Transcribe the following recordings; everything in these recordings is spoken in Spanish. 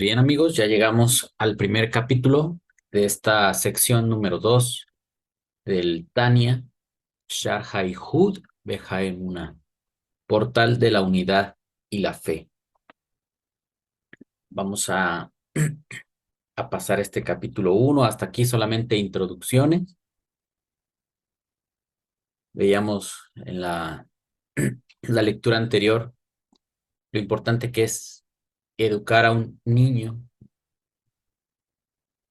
bien, amigos, ya llegamos al primer capítulo de esta sección número 2 del Tania Shar Hud Bejaemuna, Portal de la Unidad y la Fe. Vamos a pasar este capítulo uno. Hasta aquí solamente introducciones. Veíamos en la lectura anterior lo importante que es educar a un niño,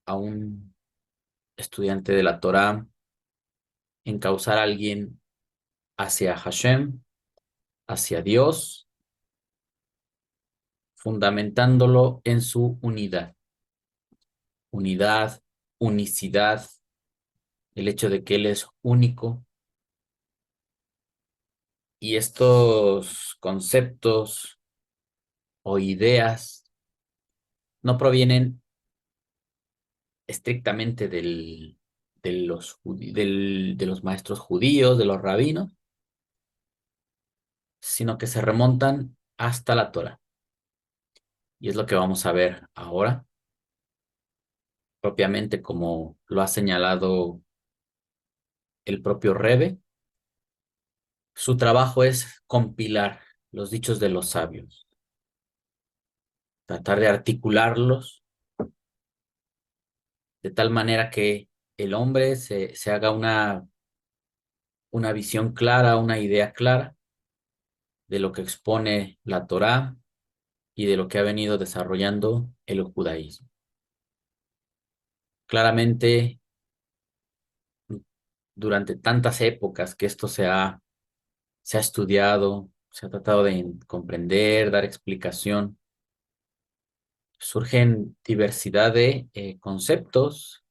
a un estudiante de la Torá, encauzar a alguien hacia Hashem, hacia Dios, fundamentándolo en su unidad, unicidad, el hecho de que Él es único. Y estos conceptos o ideas no provienen estrictamente de los maestros judíos, de los rabinos, sino que se remontan hasta la Torah. Y es lo que vamos a ver ahora, propiamente como lo ha señalado el propio Rebbe. Su trabajo es compilar los dichos de los sabios, tratar de articularlos de tal manera que el hombre se haga una visión clara, una idea clara de lo que expone la Torá y de lo que ha venido desarrollando el judaísmo. Claramente, durante tantas épocas que esto se ha estudiado, se ha tratado de comprender, dar explicación, surgen diversidad de conceptos,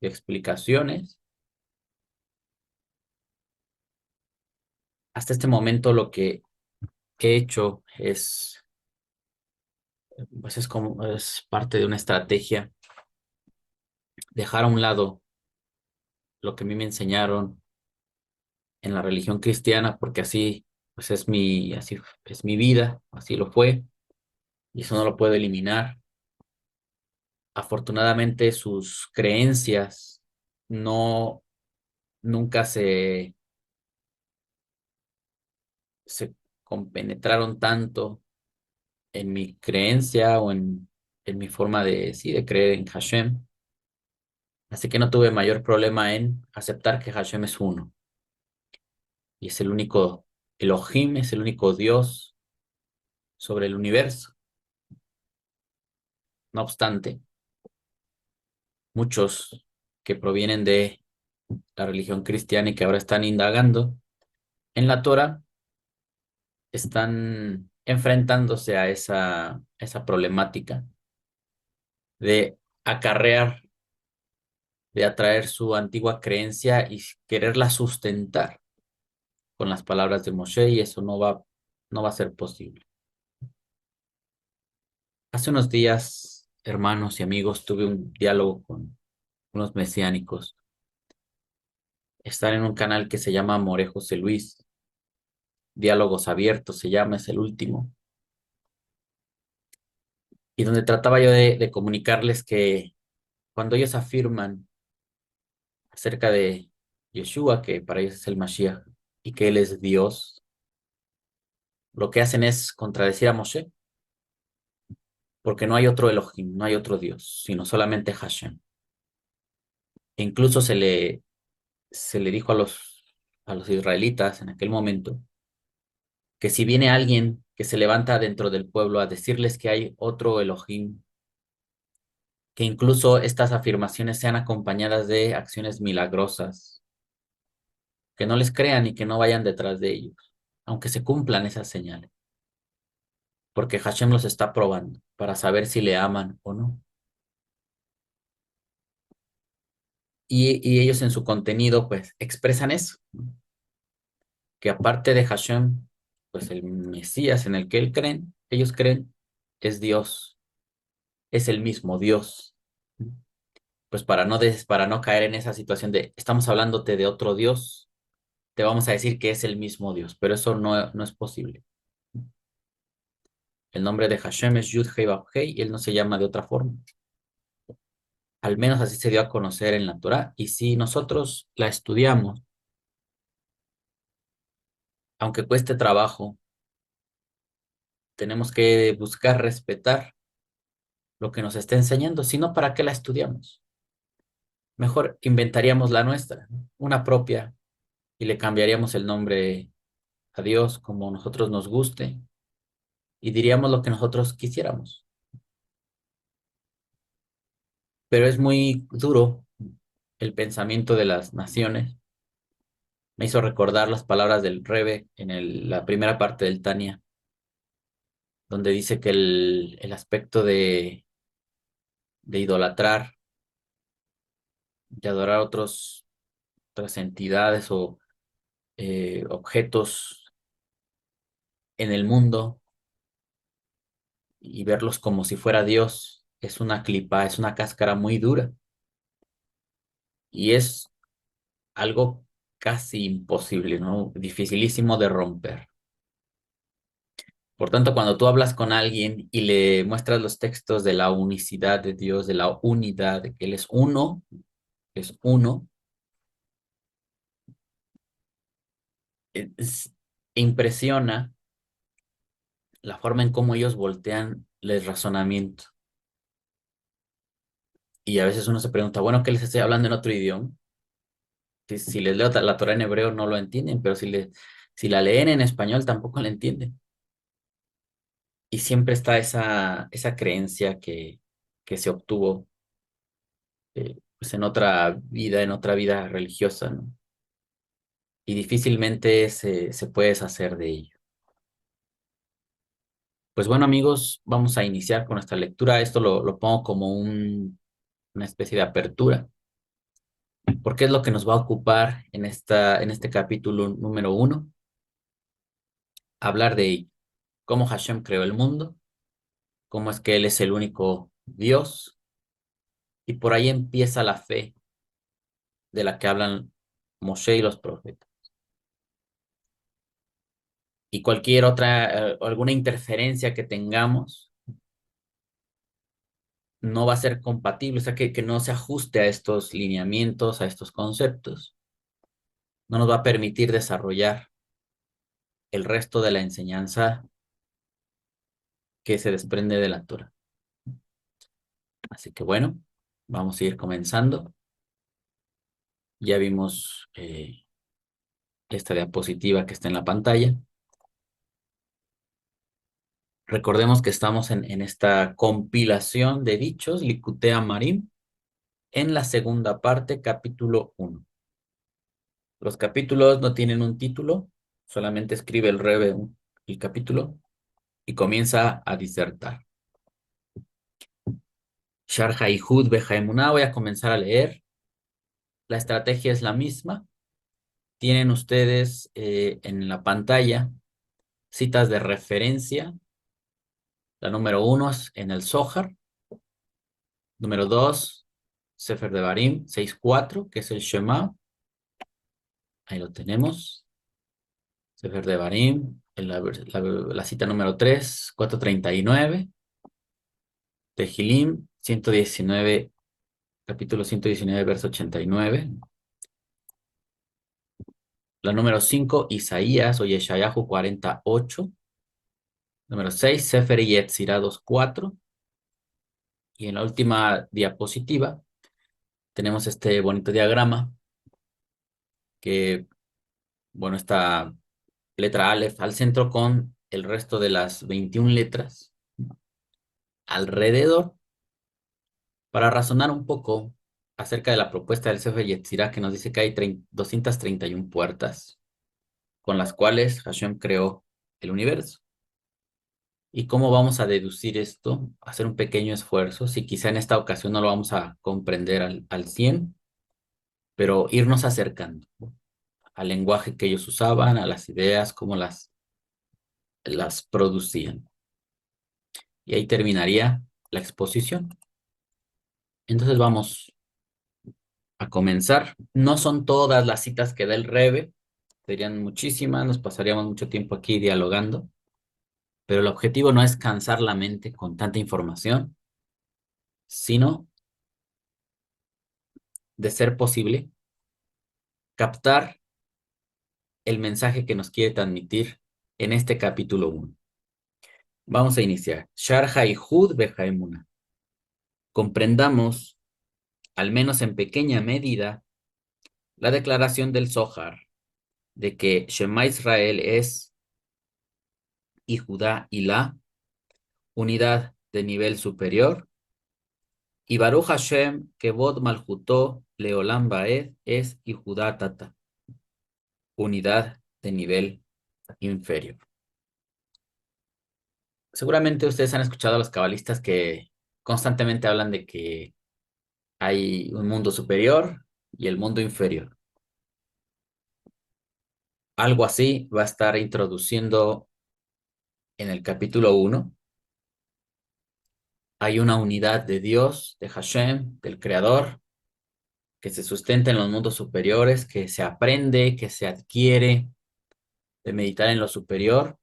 de explicaciones. Hasta este momento lo que he hecho pues es parte de una estrategia, dejar a un lado lo que a mí me enseñaron en la religión cristiana, porque así, pues así es mi vida, así lo fue, y eso no lo puedo eliminar. Afortunadamente sus creencias no, nunca se compenetraron tanto en mi creencia o en mi forma sí, de creer en Hashem. Así que no tuve mayor problema en aceptar que Hashem es uno y es el único Elohim, es el único Dios sobre el universo. No obstante, muchos que provienen de la religión cristiana y que ahora están indagando en la Torah están enfrentándose a esa problemática de acarrear, de atraer su antigua creencia y quererla sustentar con las palabras de Moshe, y eso no va a ser posible. Hace unos días, hermanos y amigos, tuve un diálogo con unos mesiánicos. Están en un canal que se llama More José Luis, Diálogos Abiertos se llama, es el último, y donde trataba yo de comunicarles que cuando ellos afirman acerca de Yeshua, que para ellos es el Mashiach, y que él es Dios, lo que hacen es contradecir a Moshe, porque no hay otro Elohim, no hay otro Dios, sino solamente Hashem. E incluso se le dijo a los israelitas en aquel momento que si viene alguien que se levanta dentro del pueblo a decirles que hay otro Elohim, que incluso estas afirmaciones sean acompañadas de acciones milagrosas, que no les crean y que no vayan detrás de ellos, aunque se cumplan esas señales, porque Hashem los está probando para saber si le aman o no. Y ellos en su contenido pues expresan eso, ¿no? Que aparte de Hashem, pues el Mesías en el que ellos creen, es Dios, es el mismo Dios. Pues para no caer en esa situación de estamos hablándote de otro Dios, te vamos a decir que es el mismo Dios, pero eso no es posible. El nombre de Hashem es Yud Hei Vav Hei y él no se llama de otra forma. Al menos así se dio a conocer en la Torá. Y si nosotros la estudiamos, aunque cueste trabajo, tenemos que buscar respetar lo que nos está enseñando, si no, ¿para qué la estudiamos? Mejor inventaríamos la nuestra, ¿no? Una propia, y le cambiaríamos el nombre a Dios como nosotros nos guste y diríamos lo que nosotros quisiéramos. Pero es muy duro el pensamiento de las naciones. Me hizo recordar las palabras del Rebbe en la primera parte del Tania, donde dice que el aspecto de idolatrar, de adorar otras entidades o objetos en el mundo y verlos como si fuera Dios, es una clipa, es una cáscara muy dura y es algo casi imposible, ¿no? Dificilísimo de romper. Por tanto, cuando tú hablas con alguien y le muestras los textos de la unicidad de Dios, de la unidad, de que Él es uno, es- impresiona la forma en cómo ellos voltean el razonamiento. Y a veces uno se pregunta, bueno, ¿qué les estoy hablando en otro idioma? Si les leo la Torah en hebreo no lo entienden, pero si la leen en español tampoco la entienden. Y siempre está esa creencia que se obtuvo pues en otra vida religiosa, ¿no? Y difícilmente se puede deshacer de ello. Pues bueno, amigos, vamos a iniciar con nuestra lectura. Esto lo pongo como una especie de apertura, porque es lo que nos va a ocupar en este capítulo número 1, hablar de ello, cómo Hashem creó el mundo, cómo es que Él es el único Dios, y por ahí empieza la fe de la que hablan Moshe y los profetas. Y cualquier otra, alguna interferencia que tengamos, no va a ser compatible, o sea, que no se ajuste a estos lineamientos, a estos conceptos, no nos va a permitir desarrollar el resto de la enseñanza que se desprende de la Torah. Así que bueno, vamos a ir comenzando. Ya vimos esta diapositiva que está en la pantalla. Recordemos que estamos en esta compilación de dichos, Likutei Amarim, en la segunda parte, capítulo 1. Los capítulos no tienen un título, solamente escribe el Rebbe el capítulo y comienza a disertar. Shar Haihud Bejaemuná, voy a comenzar a leer. La estrategia es la misma. Tienen ustedes en la pantalla citas de referencia. La número 1 es en el Zohar. Número 2, Sefer de Barim 6.4, que es el Shema. Ahí lo tenemos. Sefer de Barim, la cita número 3, 439. Tehilim 119, capítulo 119, verso 89. La número 5, Isaías o Yeshayahu 48. Número 6, Sefer Yetzirah 2.4. Y en la última diapositiva tenemos este bonito diagrama que, bueno, esta letra Aleph al centro con el resto de las 21 letras alrededor para razonar un poco acerca de la propuesta del Sefer Yetzirah que nos dice que hay 231 puertas con las cuales Hashem creó el universo. ¿Y cómo vamos a deducir esto? Hacer un pequeño esfuerzo, si quizá en esta ocasión no lo vamos a comprender al 100, pero irnos acercando, ¿no?, al lenguaje que ellos usaban, a las ideas, cómo las producían. Y ahí terminaría la exposición. Entonces vamos a comenzar. No son todas las citas que da el Rebbe, serían muchísimas, nos pasaríamos mucho tiempo aquí dialogando, Pero el objetivo no es cansar la mente con tanta información, sino, de ser posible, captar el mensaje que nos quiere transmitir en este capítulo 1. Vamos a iniciar. Sharha y Hud Bejaemuna. Comprendamos, al menos en pequeña medida, la declaración del Zohar de que Shema Israel es y Judá y la unidad de nivel superior, y Baruch Hashem Kevod Malhutó Leolam Baed es y Judá Tata, unidad de nivel inferior. Seguramente ustedes han escuchado a los cabalistas que constantemente hablan de que hay un mundo superior y el mundo inferior. Algo así va a estar introduciendo en el capítulo 1. Hay una unidad de Dios, de Hashem, del Creador, que se sustenta en los mundos superiores, que se aprende, que se adquiere de meditar en lo superior,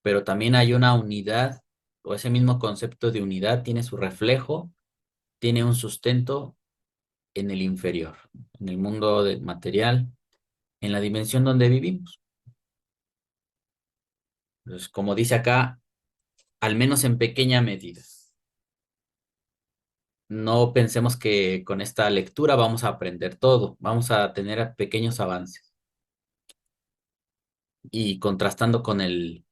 pero también hay una unidad, o ese mismo concepto de unidad tiene su reflejo, tiene un sustento en el inferior, en el mundo material, en la dimensión donde vivimos. Entonces, como dice acá, al menos en pequeña medida. No pensemos que con esta lectura vamos a aprender todo, vamos a tener pequeños avances. Y contrastando con el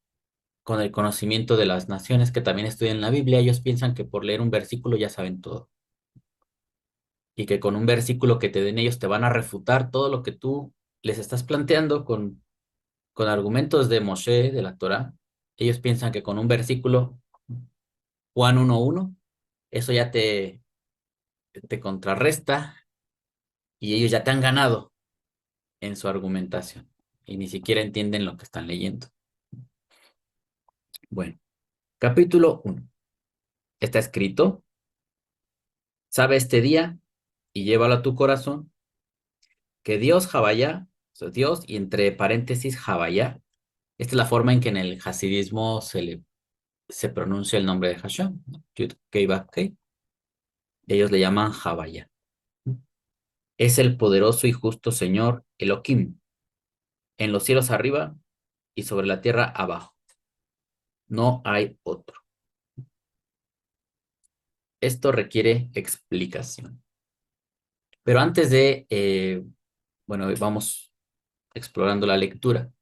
conocimiento de las naciones que también estudian la Biblia, ellos piensan que por leer un versículo ya saben todo. Y que con un versículo que te den ellos te van a refutar todo lo que tú les estás planteando con argumentos de Moshe, de la Torá. Ellos piensan que con un versículo, Juan 1:1, eso ya te contrarresta y ellos ya te han ganado en su argumentación y ni siquiera entienden lo que están leyendo. Bueno, capítulo 1. Está escrito: sabe este día y llévalo a tu corazón que Dios Jabayá, o sea, Dios y entre paréntesis Jabayá, esta es la forma en que en el hasidismo se pronuncia el nombre de Hashem, ¿no? Yud Kei Vav Kei. Ellos le llaman Jabayá. Es el poderoso y justo Señor Elohim, en los cielos arriba y sobre la tierra abajo. No hay otro. Esto requiere explicación. Pero antes de, bueno, vamos explorando la lectura.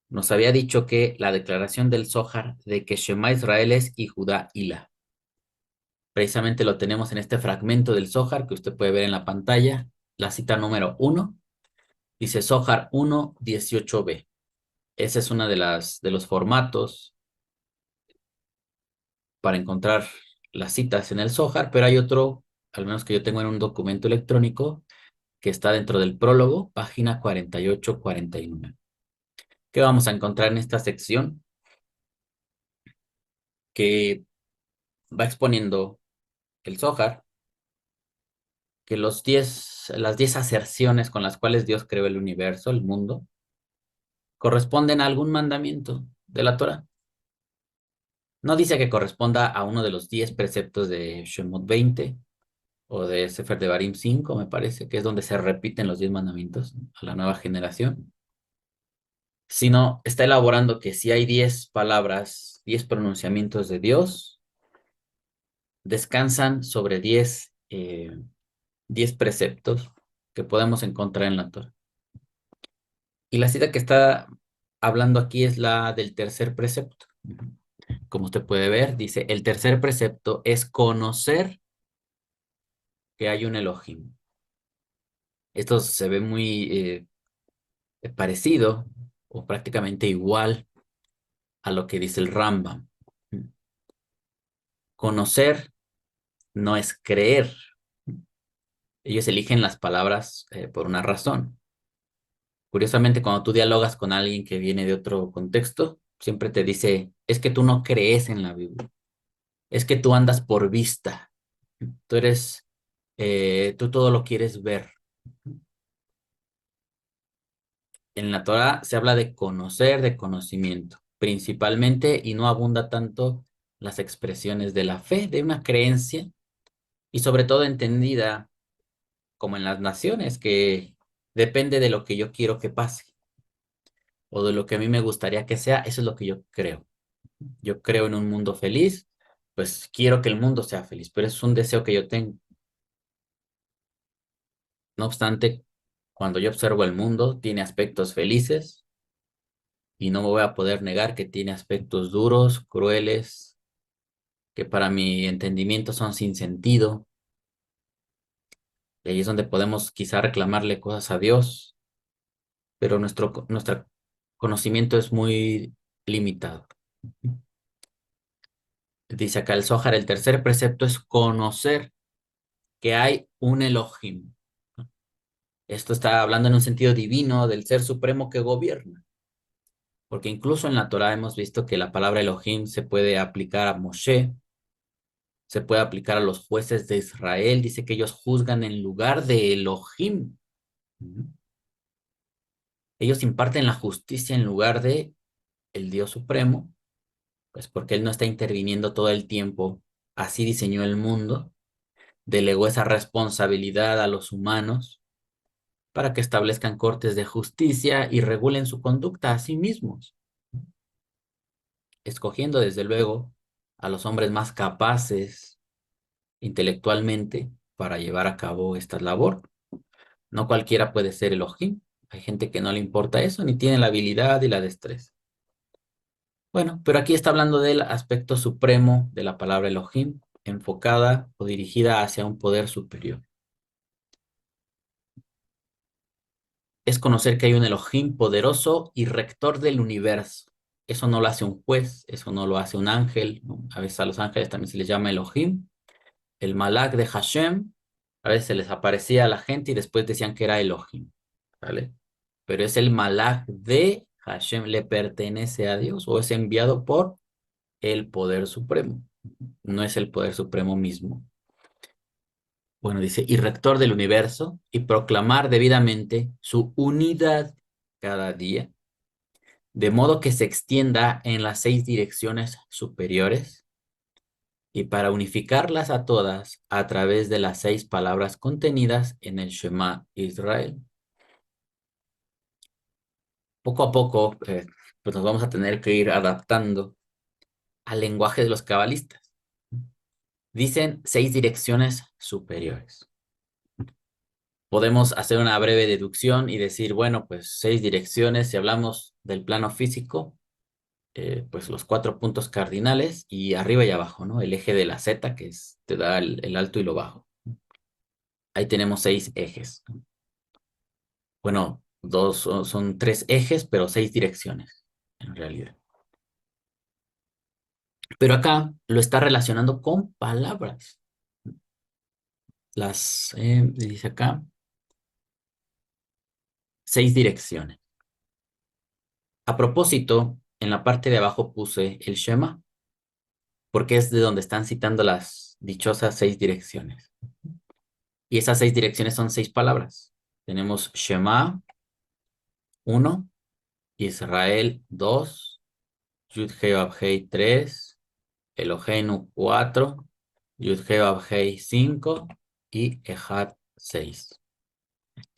Nos había dicho que la declaración del Zohar de que Shema Israel es y Judá Ila. Precisamente lo tenemos en este fragmento del Zohar que usted puede ver en la pantalla. La cita número 1 dice Zohar 1:18b. Ese es uno de los formatos para encontrar las citas en el Zohar, pero hay otro, al menos que yo tengo en un documento electrónico, que está dentro del prólogo, página 48-49. ¿Qué vamos a encontrar en esta sección? Que va exponiendo el Zohar, que las 10 aserciones con las cuales Dios creó el universo, el mundo, corresponden a algún mandamiento de la Torah. No dice que corresponda a uno de los 10 preceptos de Shemot 20 o de Sefer Devarim 5, me parece, que es donde se repiten los 10 mandamientos a la nueva generación, sino está elaborando que si hay 10 palabras, 10 pronunciamientos de Dios, descansan sobre 10 preceptos que podemos encontrar en la Torah. Y la cita que está hablando aquí es la del tercer precepto. Como usted puede ver, dice, el tercer precepto es conocer que hay un Elohim. Esto se ve muy parecido o prácticamente igual a lo que dice el Rambam. Conocer no es creer. Ellos eligen las palabras por una razón. Curiosamente, cuando tú dialogas con alguien que viene de otro contexto, siempre te dice, es que tú no crees en la Biblia, es que tú andas por vista, tú todo lo quieres ver. En la Torah se habla de conocer, de conocimiento. principalmente y no abunda tanto las expresiones de la fe, de una creencia y sobre todo entendida como en las naciones, que depende de lo que yo quiero que pase o de lo que a mí me gustaría que sea, eso es lo que yo creo. Yo creo en un mundo feliz, pues quiero que el mundo sea feliz, pero es un deseo que yo tengo. No obstante, cuando yo observo el mundo, tiene aspectos felices y no me voy a poder negar que tiene aspectos duros, crueles, que para mi entendimiento son sin sentido. Y ahí es donde podemos quizá reclamarle cosas a Dios, pero nuestro conocimiento es muy limitado. Dice acá el Zohar, el tercer precepto es conocer que hay un Elohim. Esto está hablando en un sentido divino del ser supremo que gobierna, porque incluso en la Torah hemos visto que la palabra Elohim se puede aplicar a Moshe, se puede aplicar a los jueces de Israel, dice que ellos juzgan en lugar de Elohim. Ellos imparten la justicia en lugar de el Dios supremo, pues porque Él no está interviniendo todo el tiempo. Así diseñó el mundo, delegó esa responsabilidad a los humanos para que establezcan cortes de justicia y regulen su conducta a sí mismos, escogiendo desde luego a los hombres más capaces intelectualmente para llevar a cabo esta labor. No cualquiera puede ser Elohim. Hay gente que no le importa eso, ni tiene la habilidad y la destreza. Bueno, pero aquí está hablando del aspecto supremo de la palabra Elohim, enfocada o dirigida hacia un poder superior. Es conocer que hay un Elohim poderoso y rector del universo. Eso no lo hace un juez, eso no lo hace un ángel, ¿no? A veces a los ángeles también se les llama Elohim. El Malak de Hashem, a veces se les aparecía a la gente y después decían que era Elohim, ¿vale? Pero es el Malak de Hashem, le pertenece a Dios o es enviado por el poder supremo, no es el poder supremo mismo. Bueno, dice, y rector del universo, y proclamar debidamente su unidad cada día, de modo que se extienda en las 6 direcciones superiores, y para unificarlas a todas a través de las 6 palabras contenidas en el Shema Israel. Poco a poco, pues nos vamos a tener que ir adaptando al lenguaje de los cabalistas. Dicen 6 direcciones superiores. Podemos hacer una breve deducción y decir, bueno, pues 6 direcciones, si hablamos del plano físico, pues los 4 puntos cardinales y arriba y abajo, ¿no? El eje de la Z, que te da el alto y lo bajo. Ahí tenemos 6 ejes. Bueno, son 3 ejes, pero 6 direcciones, en realidad. Pero acá lo está relacionando con palabras. Dice acá, 6 direcciones. A propósito, en la parte de abajo puse el Shema, porque es de donde están citando las dichosas 6 direcciones. Y esas 6 direcciones son 6 palabras. Tenemos Shema, 1, Israel, 2, Yud-Heh Vav-Hei, 3, Eloheinu, 4, Yud-Heh Vav-Hei, 5 y Ejad, 6.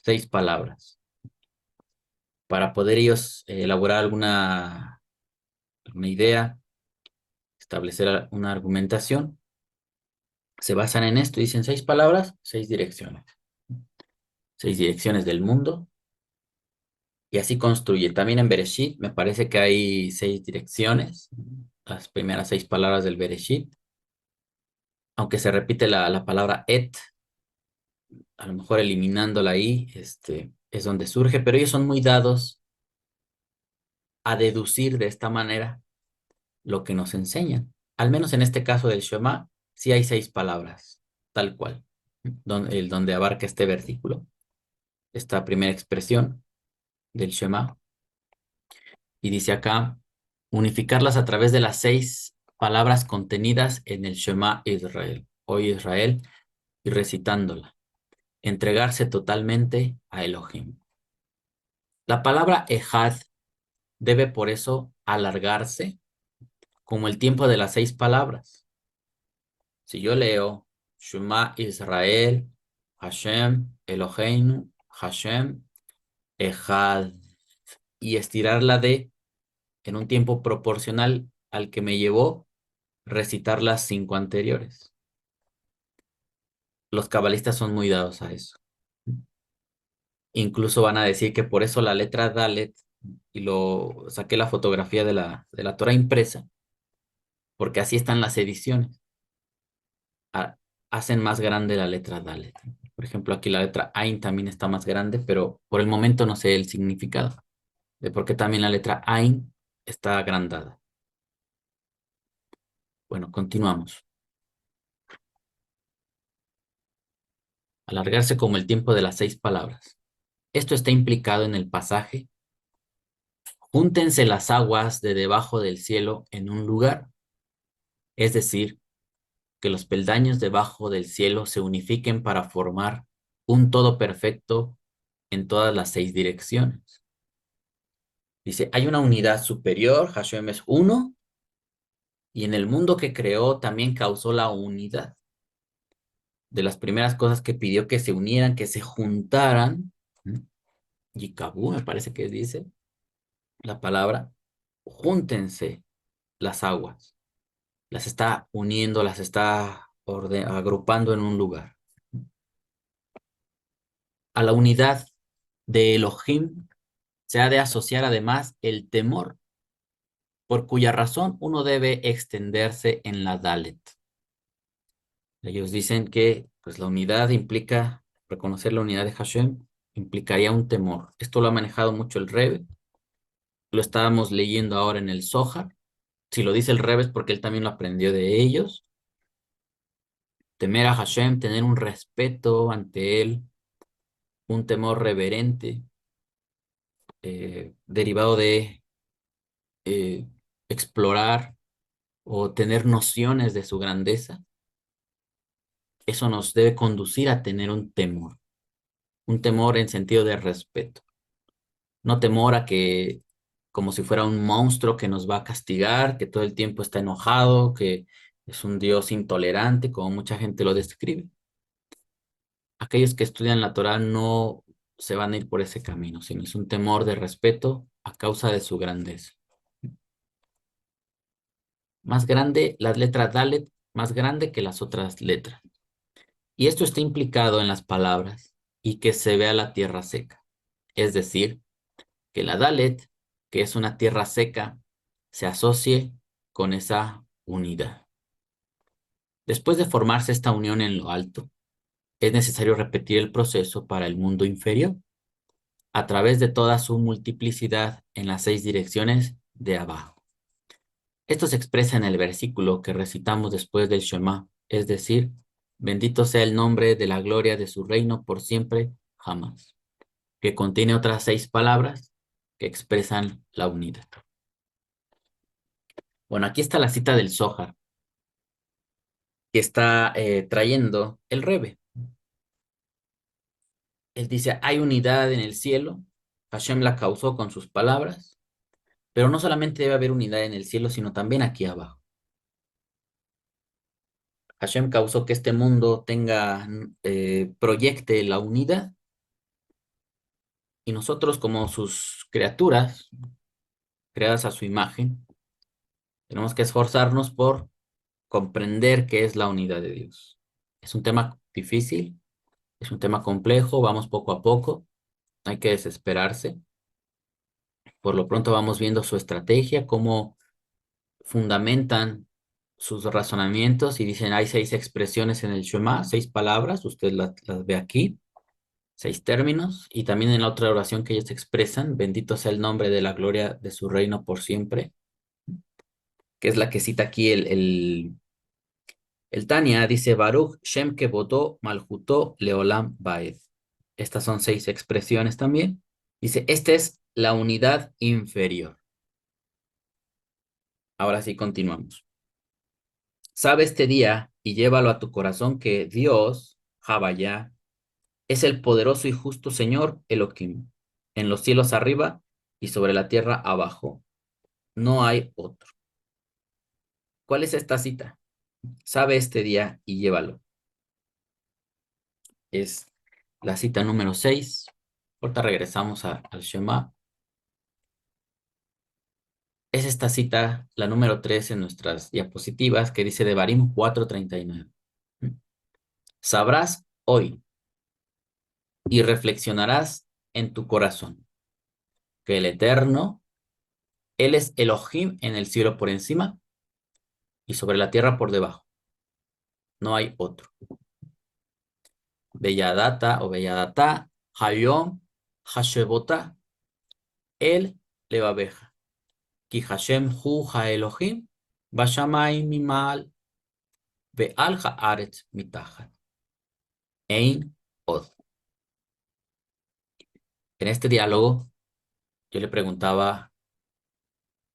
6 palabras. Para poder ellos elaborar alguna idea, establecer una argumentación, se basan en esto. Dicen 6 palabras, 6 direcciones. 6 direcciones del mundo. Y así construye. También en Bereshit me parece que hay 6 direcciones. Las primeras 6 palabras del Bereshit. Aunque se repite la palabra et, a lo mejor eliminándola ahí, es donde surge. Pero ellos son muy dados a deducir de esta manera lo que nos enseñan. Al menos en este caso del Shema, sí hay 6 palabras, tal cual, donde abarca este versículo, esta primera expresión del Shema. Y dice acá, unificarlas a través de las 6 palabras contenidas en el Shema Israel. Hoy Israel, y recitándola. Entregarse totalmente a Elohim. La palabra Ejad debe por eso alargarse como el tiempo de las 6 palabras. Si yo leo Shema Israel, Hashem Eloheinu, Hashem Echad, y estirar la D en un tiempo proporcional al que me llevó recitar las 5 anteriores. Los cabalistas son muy dados a eso. Incluso van a decir que por eso la letra Dalet, y lo saqué la fotografía de la Torah impresa, porque así están las ediciones. Ha- Hacen más grande la letra Dalet. Por ejemplo, aquí la letra Ain también está más grande, pero por el momento no sé el significado de por qué también la letra Ain está agrandada. Bueno, continuamos. Alargarse como el tiempo de las 6 palabras. Esto está implicado en el pasaje: júntense las aguas de debajo del cielo en un lugar, es decir, que los peldaños debajo del cielo se unifiquen para formar un todo perfecto en todas las 6 direcciones. Dice, hay una unidad superior, Hashem es uno, y en el mundo que creó también causó la unidad. De las primeras cosas que pidió que se unieran, que se juntaran, Yikabú me parece que dice la palabra, júntense las aguas, las está uniendo, las está agrupando en un lugar. A la unidad de Elohim se ha de asociar además el temor, por cuya razón uno debe extenderse en la Dalet. Ellos dicen que pues, la unidad implica, reconocer la unidad de Hashem, implicaría un temor. Esto lo ha manejado mucho el Rebbe, lo estábamos leyendo ahora en el Zohar. Si lo dice el Rebbe es porque él también lo aprendió de ellos. Temer a Hashem, tener un respeto ante él, un temor reverente, derivado de eh, explorar o tener nociones de su grandeza. Eso nos debe conducir a tener un temor en sentido de respeto, no temor a que como si fuera un monstruo que nos va a castigar, que todo el tiempo está enojado, que es un Dios intolerante, como mucha gente lo describe. Aquellos que estudian la Torah no se van a ir por ese camino, sino es un temor de respeto a causa de su grandeza. Más grande, la letra Dalet, más grande que las otras letras. Y esto está implicado en las palabras y que se vea la tierra seca. Es decir, que la Dalet, que es una tierra seca, se asocie con esa unidad. Después de formarse esta unión en lo alto, es necesario repetir el proceso para el mundo inferior, a través de toda su multiplicidad en las 6 direcciones de abajo. Esto se expresa en el versículo que recitamos después del Shema, es decir, bendito sea el nombre de la gloria de su reino por siempre, jamás, que contiene otras 6 palabras que expresan la unidad. Bueno, aquí está la cita del Zohar que está trayendo el Rebe. Él dice, hay unidad en el cielo, Hashem la causó con sus palabras, pero no solamente debe haber unidad en el cielo, sino también aquí abajo. Hashem causó que este mundo proyecte la unidad, y nosotros como sus criaturas, creadas a su imagen, tenemos que esforzarnos por comprender qué es la unidad de Dios. Es un tema difícil, es un tema complejo, vamos poco a poco, no hay que desesperarse. Por lo pronto vamos viendo su estrategia, cómo fundamentan sus razonamientos y dicen, hay 6 expresiones en el Shema, 6 palabras, usted las ve aquí, 6 términos, y también en la otra oración que ellos expresan, bendito sea el nombre de la gloria de su reino por siempre, que es la que cita aquí el Tania, dice, Baruch Shem Kevodó Malhutó Leolam Baed. Estas son 6 expresiones también. Dice, esta es la unidad inferior. Ahora sí continuamos. Sabe este día y llévalo a tu corazón que Dios, Javayá, es el poderoso y justo Señor Elohim, en los cielos arriba y sobre la tierra abajo. no hay otro. ¿Cuál es esta cita? Sabe este día y llévalo. Es la cita número 6. Ahorita regresamos al Shema. Es esta cita, la número 3 en nuestras diapositivas, que dice Devarim 4:39. Sabrás hoy y reflexionarás en tu corazón que el Eterno, Él es Elohim en el cielo por encima y sobre la tierra por debajo. No hay otro. Belladata o Belladata, Hayom, Hashebota, El Levabeja. Ki Hashem hu ha-Elohim, Bashamay mimal, Be'al haaretz mitachat. Ein od. En este diálogo, yo le preguntaba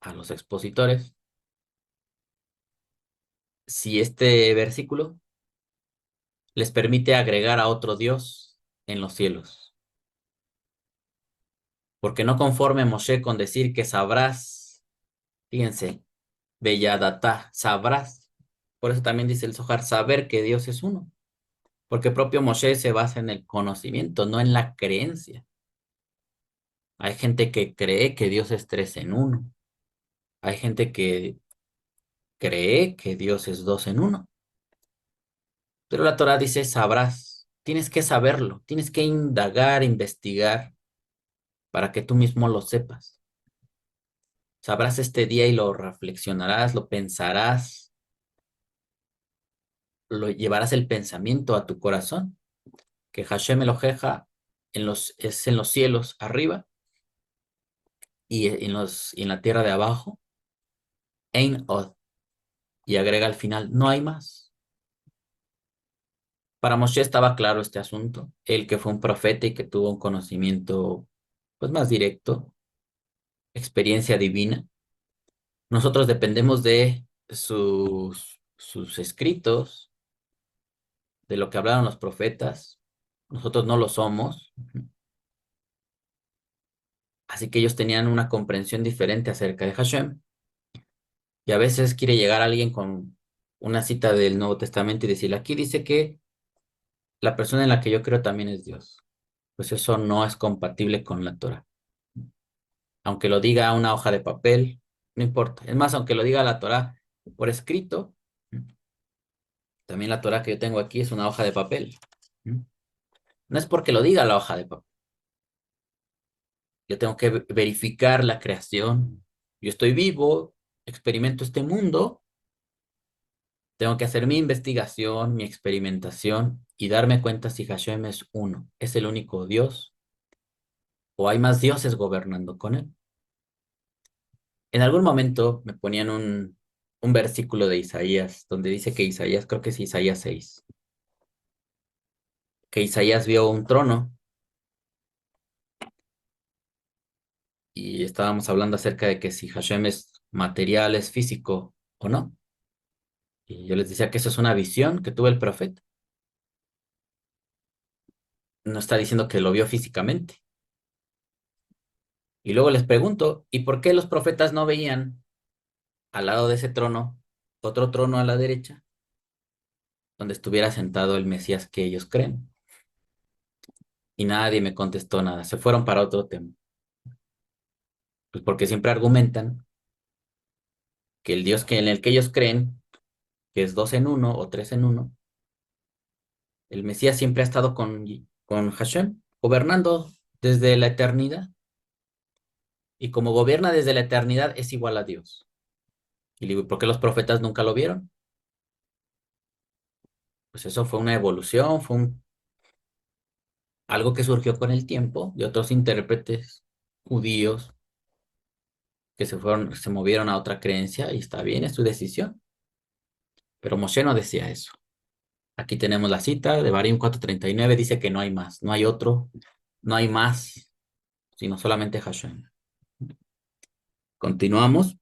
a los expositores si este versículo les permite agregar a otro Dios en los cielos. Porque no conforme Moshe con decir que sabrás, fíjense, Belladata, sabrás. Por eso también dice el Zohar, saber que Dios es uno. Porque propio Moshe se basa en el conocimiento, no en la creencia. Hay gente que cree que Dios es tres en uno. Hay gente que cree que Dios es dos en uno. Pero la Torah dice, sabrás. Tienes que saberlo, tienes que indagar, investigar, para que tú mismo lo sepas. Sabrás este día y lo reflexionarás, lo pensarás, lo llevarás el pensamiento a tu corazón, que Hashem Eloheja es en los cielos arriba y en la tierra de abajo, Ein Od, y agrega al final, no hay más. Para Moshe estaba claro este asunto, él que fue un profeta y que tuvo un conocimiento pues más directo, experiencia divina. Nosotros dependemos de sus escritos, de lo que hablaron los profetas. Nosotros no lo somos. Así que ellos tenían una comprensión diferente acerca de Hashem. Y a veces quiere llegar alguien con una cita del Nuevo Testamento y decirle, aquí dice que la persona en la que yo creo también es Dios. Pues eso no es compatible con la Torah. Aunque lo diga una hoja de papel, no importa. Es más, aunque lo diga la Torah por escrito, también la Torah que yo tengo aquí es una hoja de papel. No es porque lo diga la hoja de papel. Yo tengo que verificar la creación. Yo estoy vivo, experimento este mundo, tengo que hacer mi investigación, mi experimentación y darme cuenta si Hashem es uno, es el único Dios o hay más dioses gobernando con él. En algún momento me ponían un versículo de Isaías donde dice que Isaías, creo que es Isaías 6, que Isaías vio un trono y estábamos hablando acerca de que si Hashem es material, es físico o no. Y yo les decía que eso es una visión que tuvo el profeta. No está diciendo que lo vio físicamente. Y luego les pregunto, ¿y por qué los profetas no veían al lado de ese trono otro trono a la derecha donde estuviera sentado el Mesías que ellos creen? Y nadie me contestó nada. Se fueron para otro tema. Pues porque siempre argumentan que el Dios en el que ellos creen, que es dos en uno o tres en uno, el Mesías siempre ha estado con Hashem, gobernando desde la eternidad. Y como gobierna desde la eternidad, es igual a Dios. Y digo, ¿por qué los profetas nunca lo vieron? Pues eso fue una evolución, algo que surgió con el tiempo de otros intérpretes judíos que se movieron a otra creencia y está bien, es su decisión. Pero Moshe no decía eso. Aquí tenemos la cita de Barim 4:39, dice que no hay más, no hay otro, no hay más, sino solamente Hashem. Continuamos.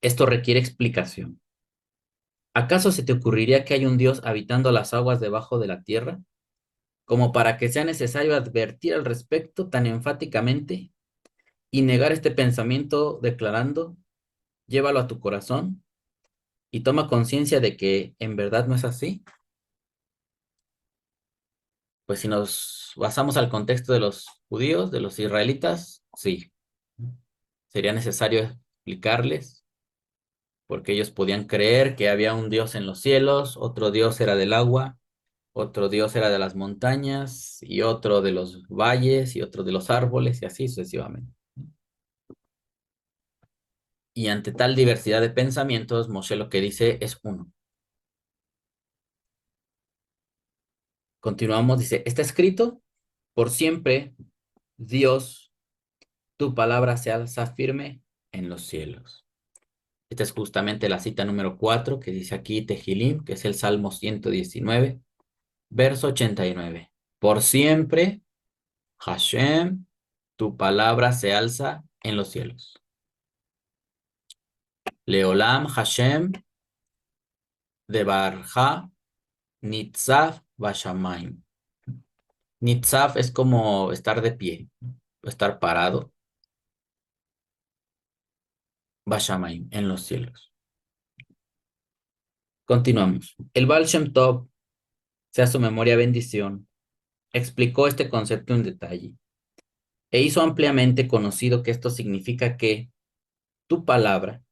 Esto requiere explicación. ¿Acaso se te ocurriría que hay un Dios habitando las aguas debajo de la tierra? Como para que sea necesario advertir al respecto tan enfáticamente. y negar este pensamiento declarando, llévalo a tu corazón y toma conciencia de que en verdad no es así. Pues si nos basamos al contexto de los judíos, de los israelitas, sí, sería necesario explicarles porque ellos podían creer que había un Dios en los cielos, otro Dios era del agua, otro Dios era de las montañas y otro de los valles y otro de los árboles y así sucesivamente. Y ante tal diversidad de pensamientos, Moshe lo que dice es uno. Continuamos, dice, está escrito, por siempre, Dios, tu palabra se alza firme en los cielos. Esta es justamente la cita número 4 que dice aquí Tehilim, que es el Salmo 119, verso 89. Por siempre, Hashem, tu palabra se alza en los cielos. Leolam Hashem de Barja Nitzav Bashamayim. Nitzav es como estar de pie, o estar parado. Bashamayim, en los cielos. Continuamos. El Baal Shem Tov, sea su memoria bendición, explicó este concepto en detalle e hizo ampliamente conocido que esto significa que tu palabra,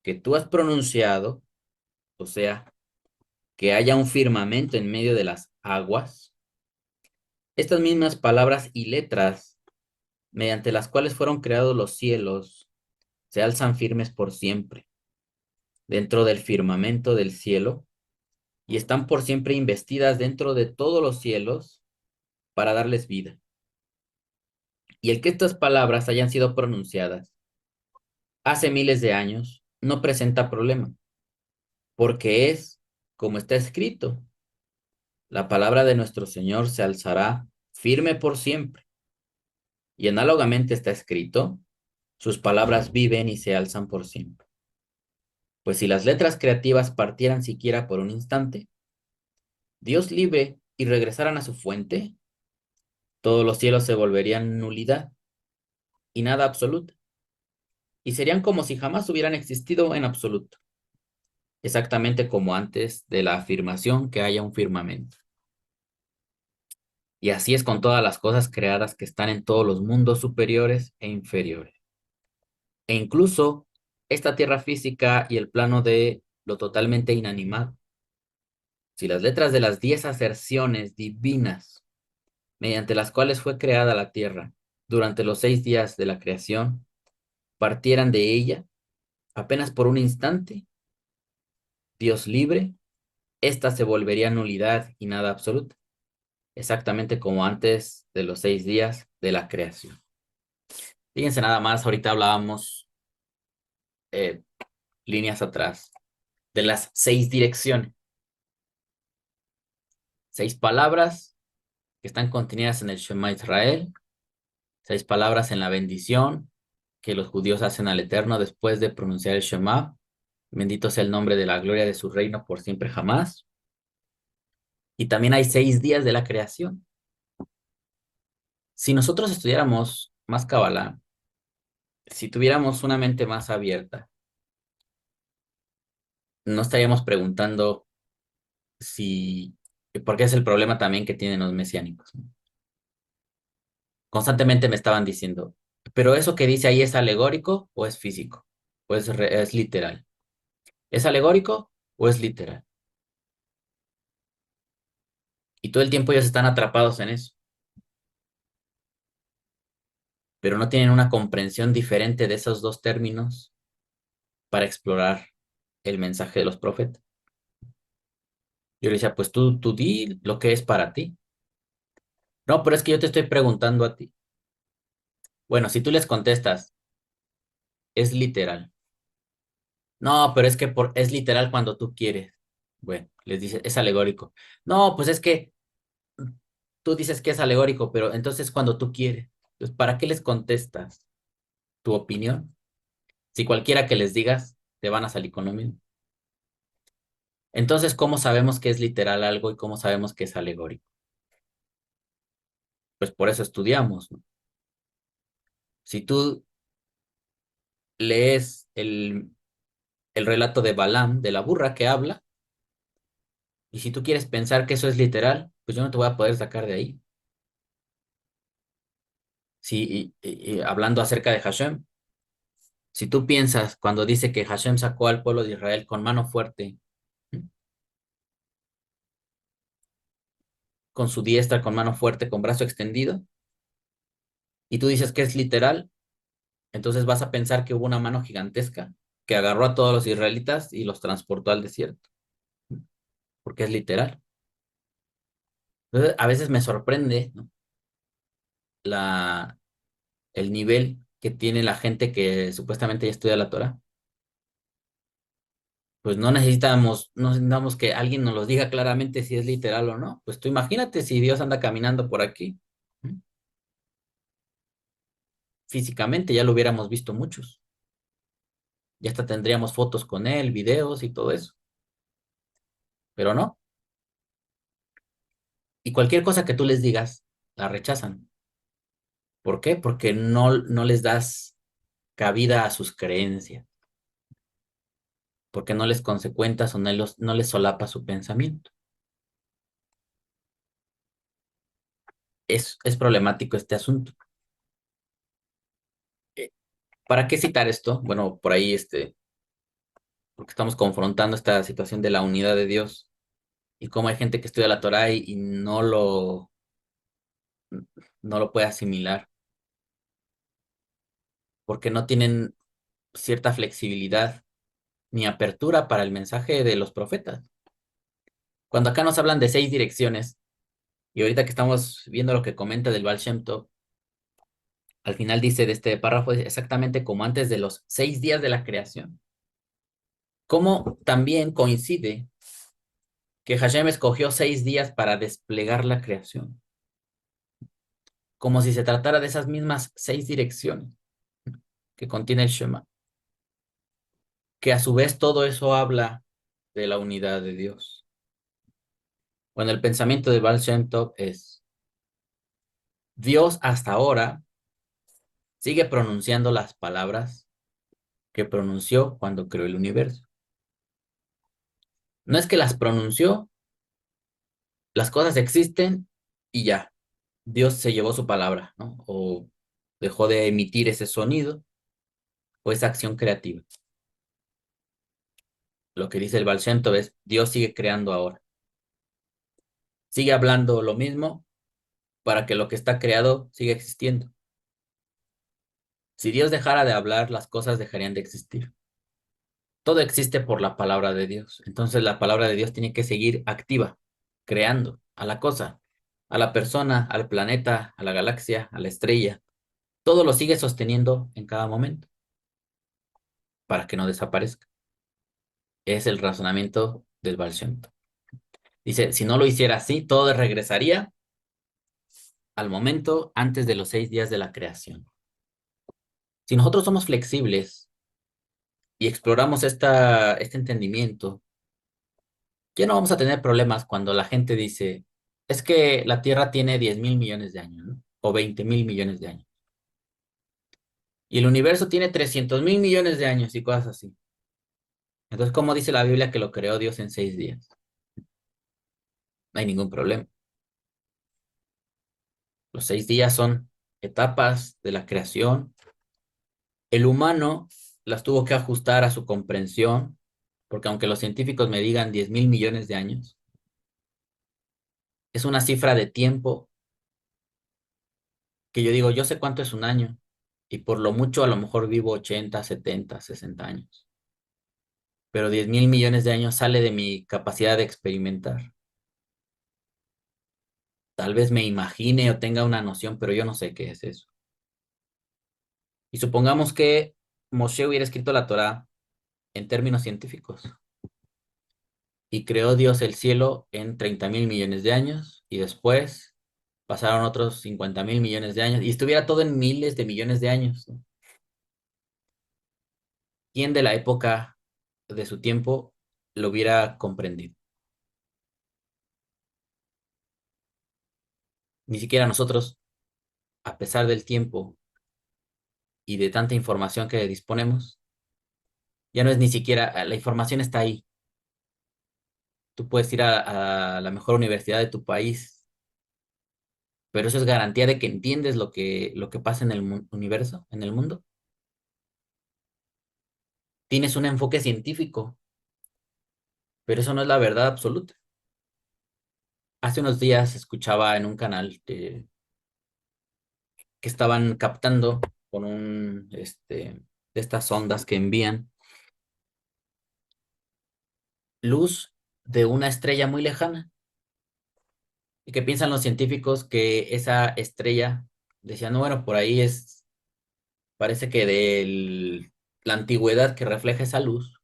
que tú has pronunciado, o sea, que haya un firmamento en medio de las aguas, estas mismas palabras y letras mediante las cuales fueron creados los cielos, se alzan firmes por siempre dentro del firmamento del cielo y están por siempre investidas dentro de todos los cielos para darles vida. Y el que estas palabras hayan sido pronunciadas hace miles de años no presenta problema, porque es como está escrito, la palabra de nuestro Señor se alzará firme por siempre. Y análogamente está escrito, sus palabras viven y se alzan por siempre. Pues si las letras creativas partieran siquiera por un instante, Dios libre y regresaran a su fuente, todos los cielos se volverían nulidad y nada absoluta, y serían como si jamás hubieran existido en absoluto, exactamente como antes de la afirmación que haya un firmamento. Y así es con todas las cosas creadas que están en todos los mundos superiores e inferiores. E incluso esta tierra física y el plano de lo totalmente inanimado. Si las letras de las 10 aserciones divinas mediante las cuales fue creada la tierra durante los 6 días de la creación partieran de ella apenas por un instante, Dios libre, ésta se volvería nulidad y nada absoluta, exactamente como antes de los 6 días de la creación. Fíjense nada más, ahorita hablábamos eh, líneas atrás de las 6 direcciones, 6 palabras que están contenidas en el Shema Israel, 6 palabras en la bendición que los judíos hacen al Eterno después de pronunciar el Shema. Bendito sea el nombre de la gloria de su reino por siempre jamás. Y también hay 6 días de la creación. Si nosotros estudiáramos más Kabbalah, si tuviéramos una mente más abierta, no estaríamos preguntando si, porque es el problema también que tienen los mesiánicos, ¿no? Constantemente me estaban diciendo, pero eso que dice ahí es alegórico o es físico, o es literal. ¿Es alegórico o es literal? Y todo el tiempo ellos están atrapados en eso, pero no tienen una comprensión diferente de esos dos términos para explorar el mensaje de los profetas. Yo le decía, pues tú di lo que es para ti. No, pero es que yo te estoy preguntando a ti. Bueno, si tú les contestas, es literal. No, pero es que es literal cuando tú quieres. Bueno, les dice, es alegórico. No, pues es que tú dices que es alegórico, pero entonces cuando tú quieres. Entonces, ¿para qué les contestas tu opinión? Si cualquiera que les digas, te van a salir con lo mismo. Entonces, ¿cómo sabemos que es literal algo y cómo sabemos que es alegórico? Pues por eso estudiamos, ¿no? Si tú lees el relato de Balaam, de la burra que habla, y si tú quieres pensar que eso es literal, pues yo no te voy a poder sacar de ahí. Sí, y hablando acerca de Hashem, si tú piensas cuando dice que Hashem sacó al pueblo de Israel con mano fuerte, ¿m? Con su diestra, con mano fuerte, con brazo extendido, y tú dices que es literal, entonces vas a pensar que hubo una mano gigantesca que agarró a todos los israelitas y los transportó al desierto, porque es literal. Entonces, a veces me sorprende, ¿no? la, el nivel que tiene la gente que supuestamente ya estudia la Torah. Pues no necesitamos que alguien nos lo diga claramente si es literal o no. Pues tú imagínate si Dios anda caminando por aquí. ¿M? Físicamente ya lo hubiéramos visto muchos. Ya hasta tendríamos fotos con él, videos y todo eso. Pero no. Y cualquier cosa que tú les digas, la rechazan. ¿Por qué? Porque no les das cabida a sus creencias. Porque no les consecuentas o no les solapa su pensamiento. Es problemático este asunto. Eh, ¿Para qué citar esto? Bueno, por ahí porque estamos confrontando esta situación de la unidad de Dios y cómo hay gente que estudia la Torá y no lo puede asimilar porque no tienen cierta flexibilidad ni apertura para el mensaje de los profetas. Cuando acá nos hablan de 6 direcciones y ahorita que estamos viendo lo que comenta del Baal Shem Tov, al final dice de este párrafo exactamente como antes de los 6 días de la creación. Cómo también coincide que Hashem escogió 6 días para desplegar la creación, como si se tratara de esas mismas 6 direcciones que contiene el Shema, que a su vez todo eso habla de la unidad de Dios. Bueno, el pensamiento de Baal Shem Tov es, Dios hasta ahora sigue pronunciando las palabras que pronunció cuando creó el universo. No es que las pronunció, las cosas existen y ya, Dios se llevó su palabra, ¿no? O dejó de emitir ese sonido o esa acción creativa. Lo que dice el Baal Shem Tov es, Dios sigue creando ahora. Sigue hablando lo mismo para que lo que está creado siga existiendo. Si Dios dejara de hablar, las cosas dejarían de existir. Todo existe por la palabra de Dios. Entonces la palabra de Dios tiene que seguir activa, creando a la cosa, a la persona, al planeta, a la galaxia, a la estrella. Todo lo sigue sosteniendo en cada momento para que no desaparezca. Es el razonamiento del Baal Shem Tov. Dice, si no lo hiciera así, todo regresaría al momento antes de los 6 días de la creación. Si nosotros somos flexibles y exploramos este entendimiento, ya no vamos a tener problemas cuando la gente dice, es que la Tierra tiene 10.000 millones de años, ¿no? O 20.000 millones de años. Y el universo tiene 300.000 millones de años y cosas así. Entonces, ¿cómo dice la Biblia que lo creó Dios en 6 días? No hay ningún problema. Los 6 días son etapas de la creación. El humano las tuvo que ajustar a su comprensión, porque aunque los científicos me digan 10.000 millones de años, es una cifra de tiempo que yo digo, yo sé cuánto es un año, y por lo mucho a lo mejor vivo 80, 70, 60 años, pero 10.000 millones de años sale de mi capacidad de experimentar. Tal vez me imagine o tenga una noción, pero yo no sé qué es eso. Y supongamos que Moshe hubiera escrito la Torá en términos científicos, y creó Dios el cielo en 30.000 millones de años, y después pasaron otros 50.000 millones de años, y estuviera todo en miles de millones de años, ¿no? ¿Quién de la época de su tiempo lo hubiera comprendido? Ni siquiera nosotros, a pesar del tiempo y de tanta información que disponemos, ya no es ni siquiera, la información está ahí. Tú puedes ir a la mejor universidad de tu país, pero eso es garantía de que entiendes lo que pasa en el universo, en el mundo. Tienes un enfoque científico, pero eso no es la verdad absoluta. Hace unos días escuchaba en un canal que estaban captando con de estas ondas que envían luz de una estrella muy lejana y que piensan los científicos que esa estrella, decían, "No, bueno, por ahí parece que de la antigüedad que refleja esa luz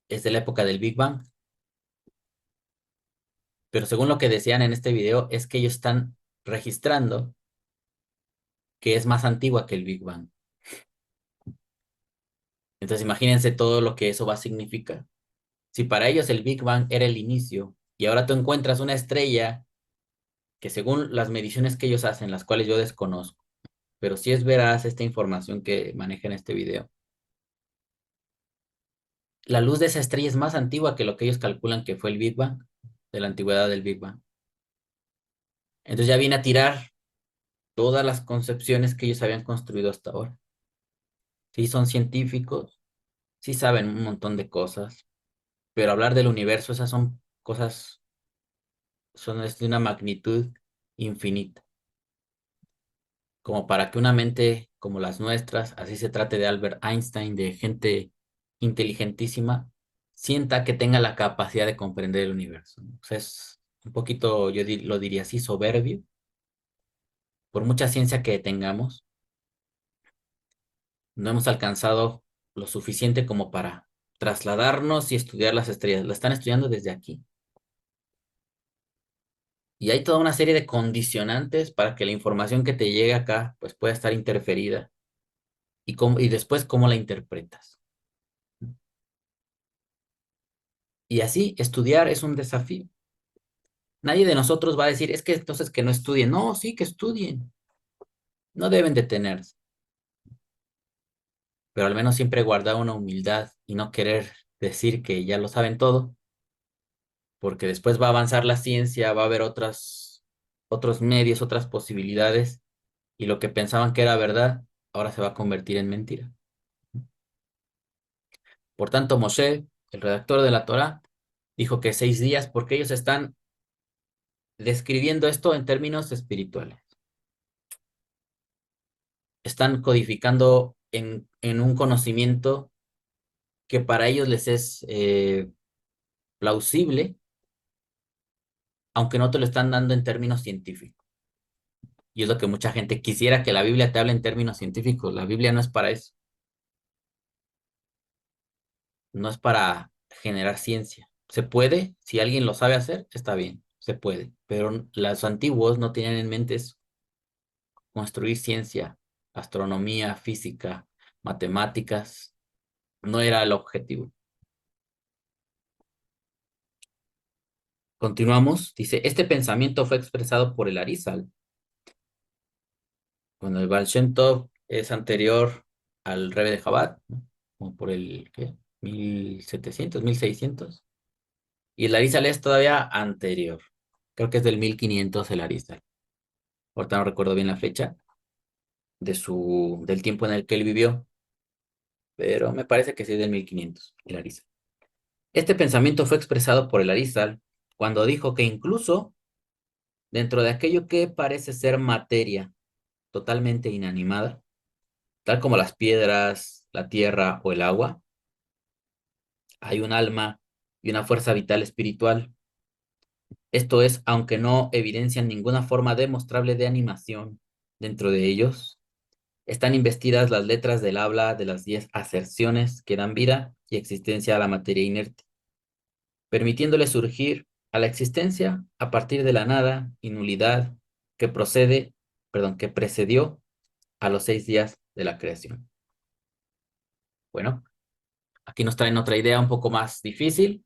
es de la época del Big Bang, pero según lo que decían en este video es que ellos están registrando que es más antigua que el Big Bang. Entonces imagínense todo lo que eso va a significar. Si para ellos el Big Bang era el inicio y ahora tú encuentras una estrella que según las mediciones que ellos hacen, las cuales yo desconozco, pero sí es veraz esta información que maneja en este video, la luz de esa estrella es más antigua que lo que ellos calculan que fue el Big Bang, de la antigüedad del Big Bang. Entonces ya viene a tirar todas las concepciones que ellos habían construido hasta ahora. Sí son científicos, sí saben un montón de cosas, pero hablar del universo, esas son cosas, son es de una magnitud infinita, como para que una mente como las nuestras, así se trate de Albert Einstein, de gente inteligentísima, sienta que tenga la capacidad de comprender el universo, ¿no? O sea, es un poquito, lo diría así, soberbio, por mucha ciencia que tengamos, no hemos alcanzado lo suficiente como para trasladarnos y estudiar las estrellas. La están estudiando desde aquí. Y hay toda una serie de condicionantes para que la información que te llegue acá pues pueda estar interferida y después cómo la interpretas. Y así, estudiar es un desafío. Nadie de nosotros va a decir, es que entonces que no estudien. No, sí que estudien. No deben detenerse, pero al menos siempre guardar una humildad y no querer decir que ya lo saben todo, porque después va a avanzar la ciencia, va a haber otros medios, otras posibilidades, y lo que pensaban que era verdad, ahora se va a convertir en mentira. Por tanto, Moshe, el redactor de la Torá, dijo que 6 días, porque ellos están describiendo esto en términos espirituales. Están codificando en un conocimiento que para ellos les es plausible, aunque no te lo están dando en términos científicos. Y es lo que mucha gente quisiera que la Biblia te hable en términos científicos. La Biblia no es para eso. No es para generar ciencia. Se puede, si alguien lo sabe hacer, está bien, se puede. Pero los antiguos no tenían en mente eso, construir ciencia, astronomía, física, matemáticas, no era el objetivo. Continuamos, dice, este pensamiento fue expresado por el Arizal, cuando el Baal Shem Tov es anterior al Rebbe de Chabad, ¿no? Como por el, ¿qué? 1700, 1600. Y el Arizal es todavía anterior. Creo que es del 1500 el Arizal. Ahorita no recuerdo bien la fecha del tiempo en el que él vivió, pero me parece que sí es del 1500 el Arizal. Este pensamiento fue expresado por el Arizal cuando dijo que incluso dentro de aquello que parece ser materia totalmente inanimada, tal como las piedras, la tierra o el agua, hay un alma y una fuerza vital espiritual. Esto es, aunque no evidencian ninguna forma demostrable de animación dentro de ellos, están investidas las letras del habla de las 10 aserciones que dan vida y existencia a la materia inerte, permitiéndole surgir a la existencia a partir de la nada y nulidad que que precedió a los 6 días de la creación. Bueno, aquí nos traen otra idea un poco más difícil,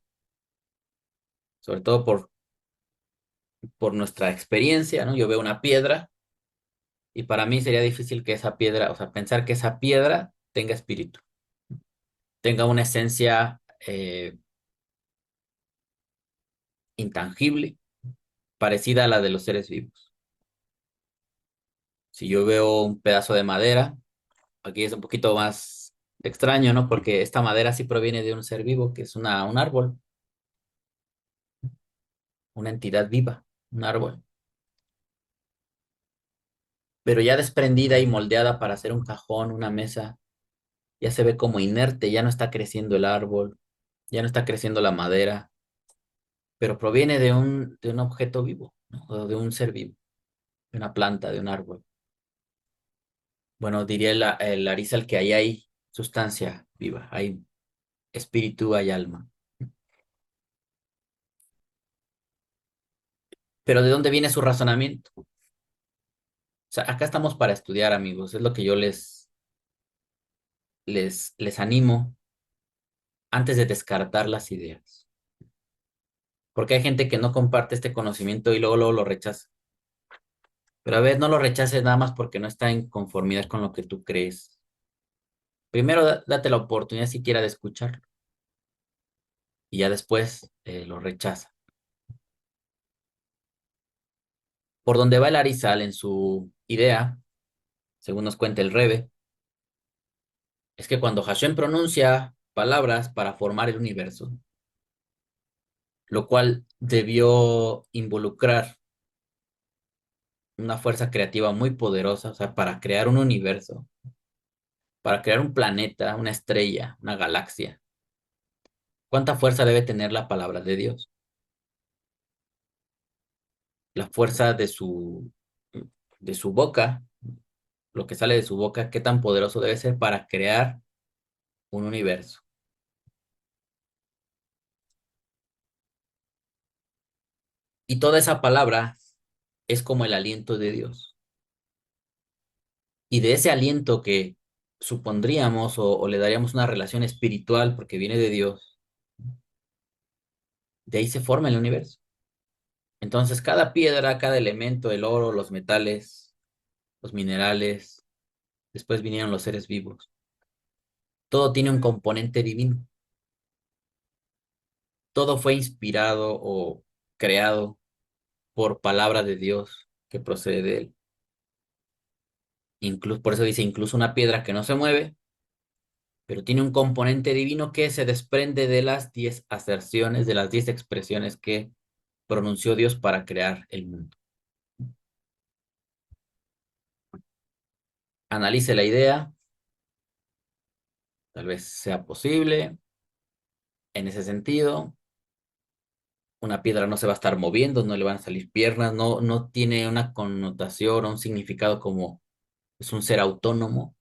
sobre todo por nuestra experiencia, ¿no? Yo veo una piedra Y para mí sería difícil que esa piedra, o sea, pensar que esa piedra tenga espíritu, tenga una esencia intangible, parecida a la de los seres vivos. Si yo veo un pedazo de madera, aquí es un poquito más extraño, ¿no? Porque esta madera sí proviene de un ser vivo, que es un árbol, una entidad viva, un árbol. Pero ya desprendida y moldeada para hacer un cajón, una mesa, ya se ve como inerte, ya no está creciendo el árbol, ya no está creciendo la madera, pero proviene de un objeto vivo, ¿no? O de un ser vivo, de una planta, de un árbol. Bueno, diría el Arizal que ahí hay sustancia viva, hay espíritu, hay alma. Pero ¿de dónde viene su razonamiento? O sea, acá estamos para estudiar, amigos, es lo que yo les animo antes de descartar las ideas. Porque hay gente que no comparte este conocimiento y luego lo rechaza. Pero a ver, no lo rechaces nada más porque no está en conformidad con lo que tú crees. Primero date la oportunidad siquiera de escucharlo y ya después lo rechaza. Por donde va el Arizal en su idea, según nos cuenta el Rebe, es que cuando Hashem pronuncia palabras para formar el universo, lo cual debió involucrar una fuerza creativa muy poderosa, o sea, para crear un universo, para crear un planeta, una estrella, una galaxia. ¿Cuánta fuerza debe tener la palabra de Dios? La fuerza de su boca, lo que sale de su boca, qué tan poderoso debe ser para crear un universo. Y toda esa palabra es como el aliento de Dios. Y de ese aliento que supondríamos o le daríamos una relación espiritual porque viene de Dios, de ahí se forma el universo. Entonces, cada piedra, cada elemento, el oro, los metales, los minerales, después vinieron los seres vivos. Todo tiene un componente divino. Todo fue inspirado o creado por palabra de Dios que procede de él. Incluso, por eso dice, incluso una piedra que no se mueve, pero tiene un componente divino que se desprende de las 10 aserciones, de las 10 expresiones que pronunció Dios para crear el mundo. Analice la idea, tal vez sea posible en ese sentido. Una piedra no se va a estar moviendo, no le van a salir piernas, no tiene una connotación o un significado como es un ser autónomo,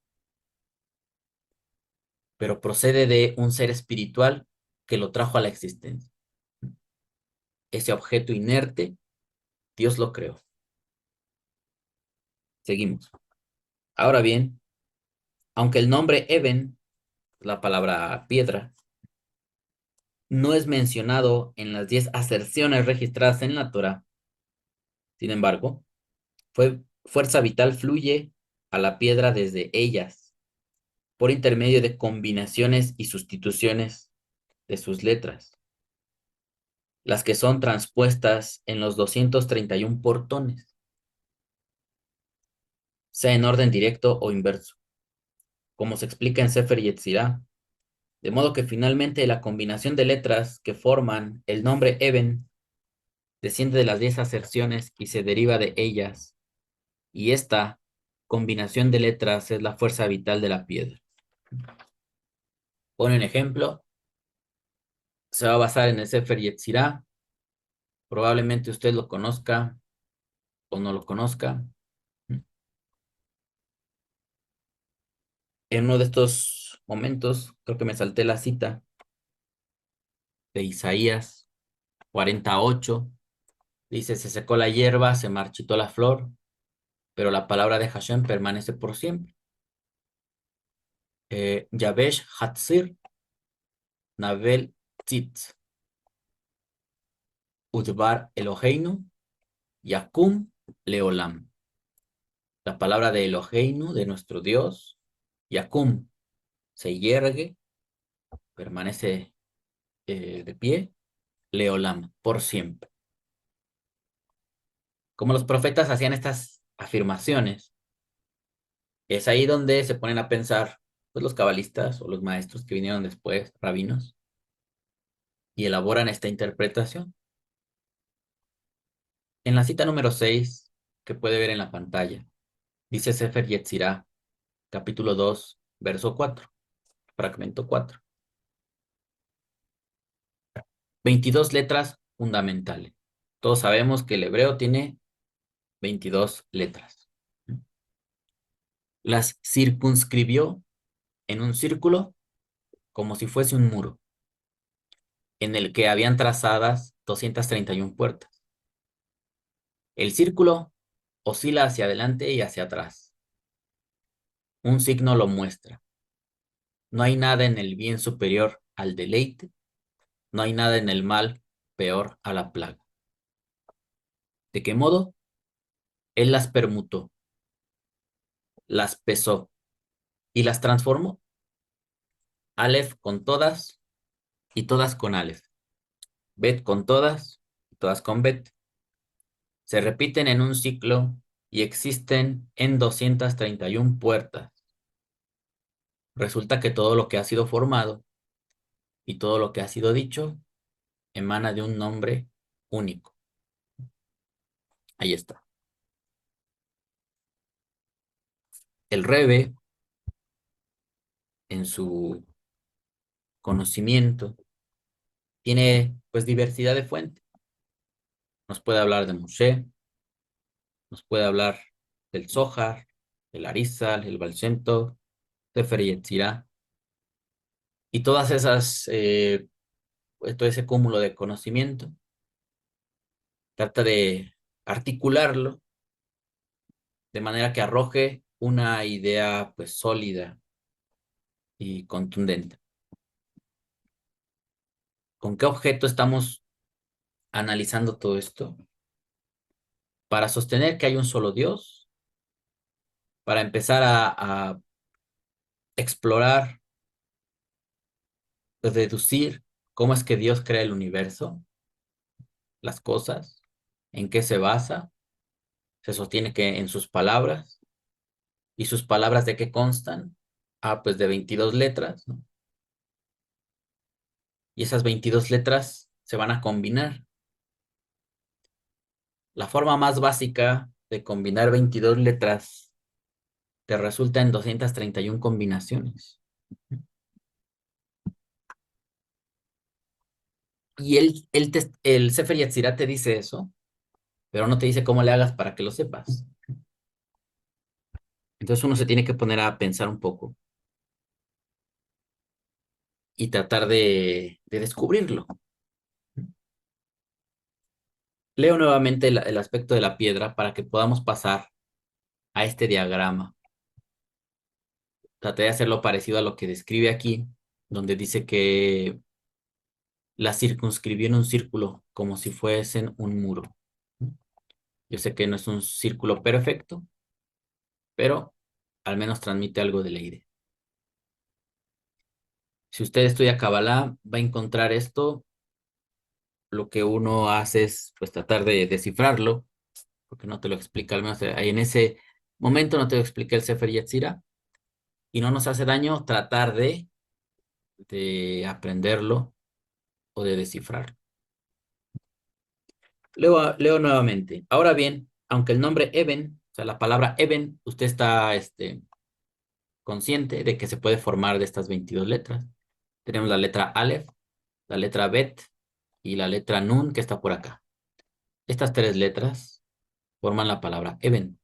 pero procede de un ser espiritual que lo trajo a la existencia. Ese objeto inerte, Dios lo creó. Seguimos. Ahora bien, aunque el nombre Eben, la palabra piedra, no es mencionado en las 10 aserciones registradas en la Torah, sin embargo, fuerza vital fluye a la piedra desde ellas, por intermedio de combinaciones y sustituciones de sus letras, las que son transpuestas en los 231 portones, sea en orden directo o inverso, como se explica en Sefer Yetzirah, de modo que finalmente la combinación de letras que forman el nombre Eben desciende de las 10 aserciones y se deriva de ellas, y esta combinación de letras es la fuerza vital de la piedra. Pone un ejemplo, se va a basar en el Sefer Yetzirah, probablemente usted lo conozca o no lo conozca. En uno de estos momentos, creo que me salté la cita de Isaías 48, dice, se secó la hierba, se marchitó la flor, pero la palabra de Hashem permanece por siempre. Yabesh Hatzir Navel Tzitz Udvar Eloheinu Yakum Leolam. La palabra de Eloheinu, de nuestro Dios, Yakum, se yergue, permanece de pie, Leolam, por siempre. Como los profetas hacían estas afirmaciones, es ahí donde se ponen a pensar pues, los cabalistas o los maestros que vinieron después, rabinos, y elaboran esta interpretación. En la cita número 6 que puede ver en la pantalla, dice Sefer Yetzirah, capítulo 2, verso 4, fragmento 4. 22 letras fundamentales. Todos sabemos que el hebreo tiene 22 letras. Las circunscribió en un círculo como si fuese un muro, en el que habían trazadas 231 puertas. El círculo oscila hacia adelante y hacia atrás. Un signo lo muestra. No hay nada en el bien superior al deleite, no hay nada en el mal peor a la plaga. ¿De qué modo? Él las permutó, las pesó y las transformó. Aleph con todas y todas con Aleph. Bet con todas y todas con Bet. Se repiten en un ciclo y existen en 231 puertas. Resulta que todo lo que ha sido formado y todo lo que ha sido dicho emana de un nombre único. Ahí está. El Rebe, en su conocimiento, tiene pues diversidad de fuentes. Nos puede hablar de Moshe, nos puede hablar del Zohar, del Arizal, el Baal Shem Tov, Sefer Yetzirah, y todas esas, pues, todo ese cúmulo de conocimiento, trata de articularlo de manera que arroje una idea pues sólida y contundente. ¿Con qué objeto estamos analizando todo esto? Para sostener que hay un solo Dios, para empezar a explorar, pues, deducir cómo es que Dios crea el universo, las cosas, en qué se basa, se sostiene que en sus palabras, y sus palabras de qué constan, pues de 22 letras, ¿no? Y esas 22 letras se van a combinar. La forma más básica de combinar 22 letras te resulta en 231 combinaciones. Y el Sefer Yetzirah te dice eso, pero no te dice cómo le hagas para que lo sepas. Entonces uno se tiene que poner a pensar un poco y tratar de descubrirlo. Leo nuevamente el aspecto de la piedra para que podamos pasar a este diagrama. Traté de hacerlo parecido a lo que describe aquí, donde dice que la circunscribió en un círculo como si fuesen un muro. Yo sé que no es un círculo perfecto, pero al menos transmite algo de la idea. Si usted estudia Kabbalah, va a encontrar esto. Lo que uno hace es pues tratar de descifrarlo, porque no te lo explica, al menos ahí en ese momento no te lo explica el Sefer Yetzirah, y no nos hace daño tratar de aprenderlo o de descifrarlo. Leo nuevamente. Ahora bien, aunque el nombre Eben, o sea, la palabra Eben, usted está consciente de que se puede formar de estas 22 letras. Tenemos la letra Aleph, la letra Bet y la letra Nun que está por acá. Estas tres letras forman la palabra Eben.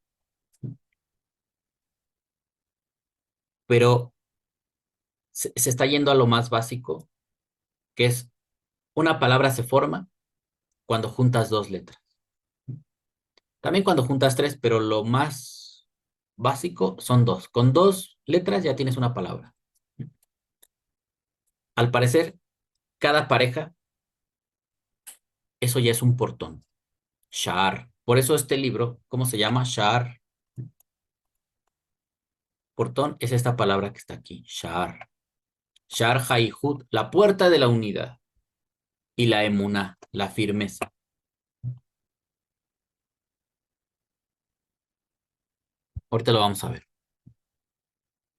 Pero se está yendo a lo más básico, que es una palabra se forma cuando juntas dos letras. También cuando juntas tres, pero lo más básico son dos. Con dos letras ya tienes una palabra. Al parecer, cada pareja, eso ya es un portón. Shar. Por eso este libro, ¿cómo se llama? Shar. portón es esta palabra que está aquí, Shar. Shar Haihut, la puerta de la unidad. Y la emuná, la firmeza. Ahorita lo vamos a ver.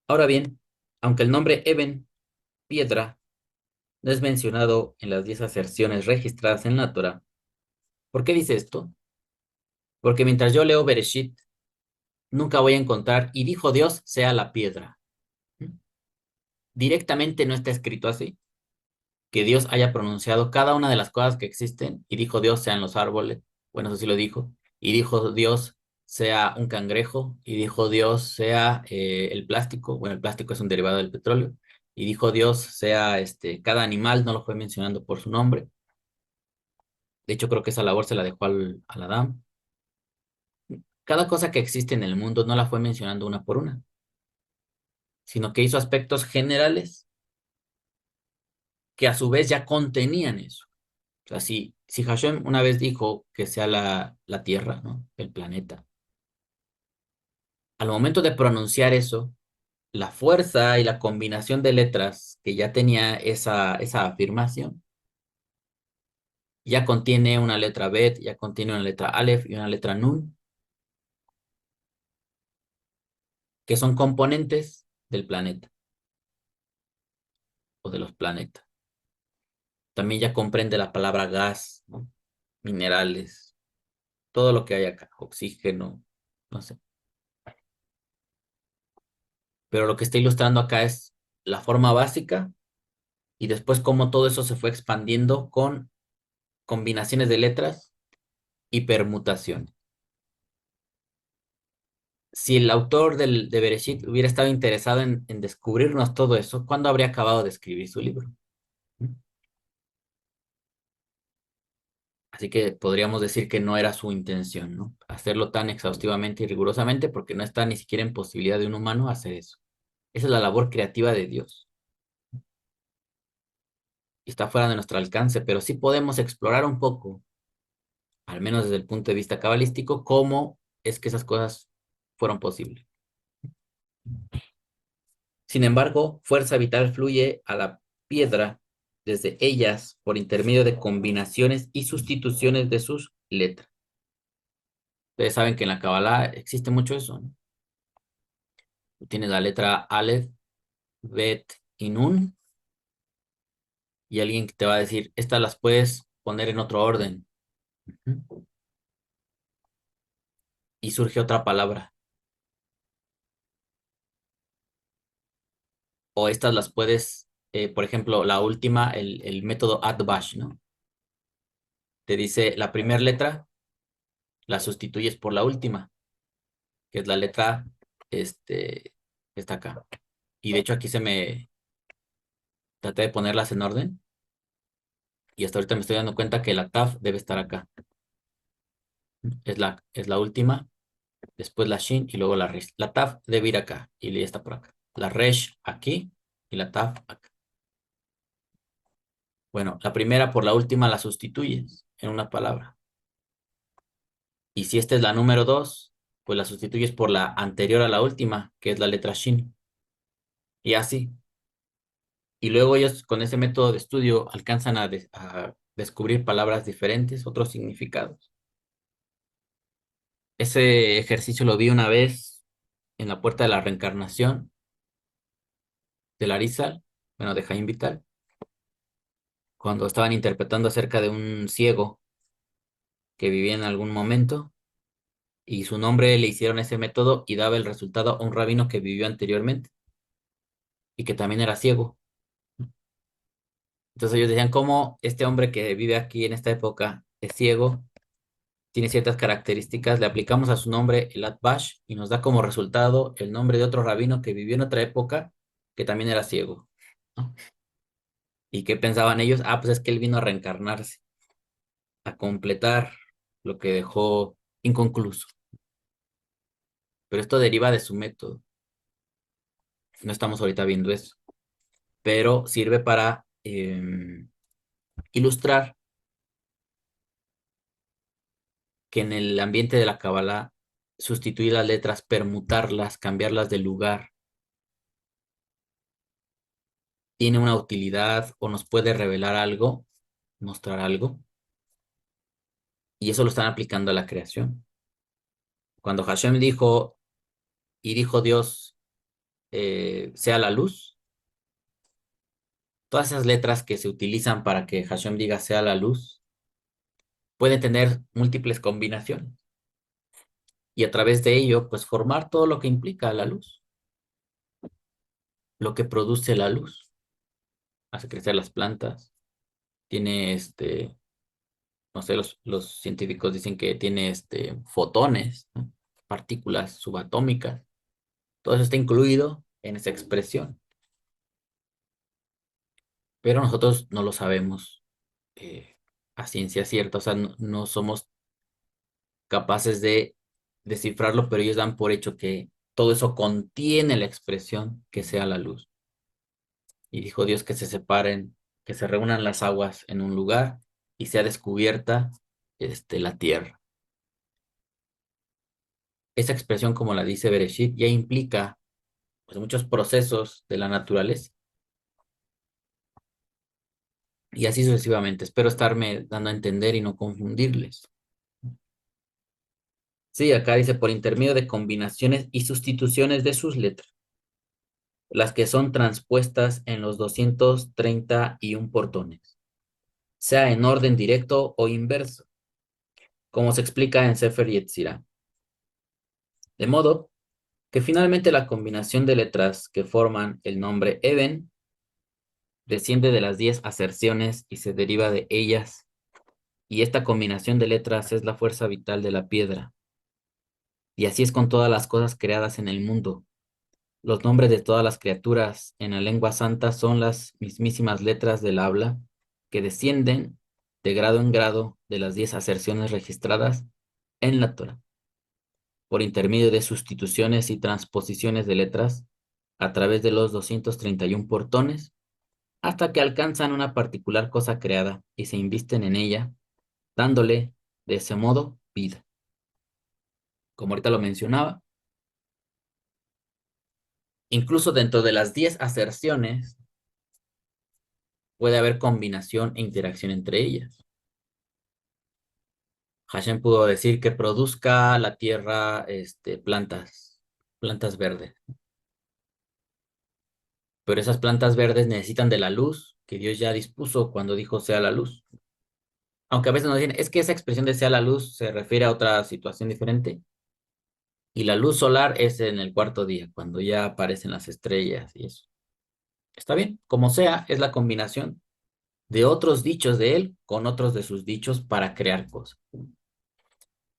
Ahora bien, aunque el nombre Eben, piedra, no es mencionado en las 10 aserciones registradas en la Torah, ¿por qué dice esto? Porque mientras yo leo Bereshit, nunca voy a encontrar, y dijo Dios, sea la piedra. Directamente no está escrito así, que Dios haya pronunciado cada una de las cosas que existen, y dijo Dios, sean los árboles, bueno, eso sí lo dijo, y dijo Dios, sea un cangrejo, y dijo Dios, sea el plástico, bueno, el plástico es un derivado del petróleo, y dijo Dios, sea cada animal, no lo fue mencionando por su nombre. De hecho, creo que esa labor se la dejó al Adán. Cada cosa que existe en el mundo no la fue mencionando una por una, sino que hizo aspectos generales que a su vez ya contenían eso. O sea, si Hashem una vez dijo que sea la Tierra, ¿no? El planeta, al momento de pronunciar eso, la fuerza y la combinación de letras que ya tenía esa afirmación, ya contiene una letra Bet, ya contiene una letra Aleph y una letra Nun, que son componentes del planeta o de los planetas. También ya comprende la palabra gas, ¿no? Minerales, todo lo que hay acá, oxígeno, no sé. Pero lo que está ilustrando acá es la forma básica y después cómo todo eso se fue expandiendo con combinaciones de letras y permutaciones. Si el autor de Bereshit hubiera estado interesado en descubrirnos todo eso, ¿cuándo habría acabado de escribir su libro? ¿Mm? Así que podríamos decir que no era su intención, ¿no? Hacerlo tan exhaustivamente y rigurosamente porque no está ni siquiera en posibilidad de un humano hacer eso. Esa es la labor creativa de Dios. Y está fuera de nuestro alcance, pero sí podemos explorar un poco, al menos desde el punto de vista cabalístico, cómo es que esas cosas fueron posibles. Sin embargo, fuerza vital fluye a la piedra desde ellas por intermedio de combinaciones y sustituciones de sus letras. Ustedes saben que en la Kabbalah existe mucho eso, ¿no? Tú tienes la letra Aleph, Bet y Nun, y alguien que te va a decir, estas las puedes poner en otro orden. Ujú. Y surge otra palabra. O estas las puedes, por ejemplo, la última, el método add-bash, ¿no? Te dice la primera letra, la sustituyes por la última, que es la letra, este, está acá. Y de hecho aquí traté de ponerlas en orden y hasta ahorita me estoy dando cuenta que la taf debe estar acá. Es la última, después la shin y luego la resh. La taf debe ir acá y ya está por acá. La resh aquí y la taf acá. Bueno, la primera por la última la sustituyes en una palabra. Y si esta es la número 2, pues la sustituyes por la anterior a la última, que es la letra Shin. Y así. Y luego ellos con ese método de estudio alcanzan a descubrir palabras diferentes, otros significados. Ese ejercicio lo vi una vez en la Puerta de la Reencarnación de Larizal, bueno, de Jaime Vital, cuando estaban interpretando acerca de un ciego que vivía en algún momento y su nombre le hicieron ese método y daba el resultado a un rabino que vivió anteriormente y que también era ciego. Entonces ellos decían, ¿cómo este hombre que vive aquí en esta época es ciego? Tiene ciertas características, le aplicamos a su nombre el Atbash y nos da como resultado el nombre de otro rabino que vivió en otra época que también era ciego, ¿no? ¿Y qué pensaban ellos? Ah, pues es que él vino a reencarnarse, a completar lo que dejó inconcluso. Pero esto deriva de su método. No estamos ahorita viendo eso, pero sirve para ilustrar que en el ambiente de la Kabbalah, sustituir las letras, permutarlas, cambiarlas de lugar, tiene una utilidad o nos puede revelar algo, mostrar algo, y eso lo están aplicando a la creación. Cuando Hashem dijo, y dijo Dios, sea la luz, todas esas letras que se utilizan para que Hashem diga sea la luz, pueden tener múltiples combinaciones y a través de ello, pues formar todo lo que implica la luz, lo que produce la luz, hace crecer las plantas, tiene no sé, los científicos dicen que tiene fotones, ¿no? Partículas subatómicas, todo eso está incluido en esa expresión, pero nosotros no lo sabemos eh, a ciencia cierta, o sea, no somos capaces de descifrarlo, pero ellos dan por hecho que todo eso contiene la expresión que sea la luz. Y dijo Dios que se separen, que se reúnan las aguas en un lugar y sea descubierta la tierra. Esa expresión, como la dice Bereshit, ya implica pues, muchos procesos de la naturaleza y así sucesivamente. Espero estarme dando a entender y no confundirles. Sí, acá dice por intermedio de combinaciones y sustituciones de sus letras, las que son transpuestas en los 231 portones, sea en orden directo o inverso, como se explica en Sefer Yetzirah. De modo que finalmente la combinación de letras que forman el nombre Eben desciende de las 10 aserciones y se deriva de ellas, y esta combinación de letras es la fuerza vital de la piedra. Y así es con todas las cosas creadas en el mundo. Los nombres de todas las criaturas en la lengua santa son las mismísimas letras del habla que descienden de grado en grado de las 10 aserciones registradas en la Torah, por intermedio de sustituciones y transposiciones de letras a través de los 231 portones, hasta que alcanzan una particular cosa creada y se invisten en ella, dándole, de ese modo, vida. Como ahorita lo mencionaba, incluso dentro de las 10 aserciones puede haber combinación e interacción entre ellas. Hashem pudo decir que produzca la tierra plantas verdes, pero esas plantas verdes necesitan de la luz que Dios ya dispuso cuando dijo sea la luz. Aunque a veces nos dicen, es que esa expresión de sea la luz se refiere a otra situación diferente. Y la luz solar es en el cuarto día, cuando ya aparecen las estrellas y eso. Está bien, como sea, es la combinación de otros dichos de él con otros de sus dichos para crear cosas.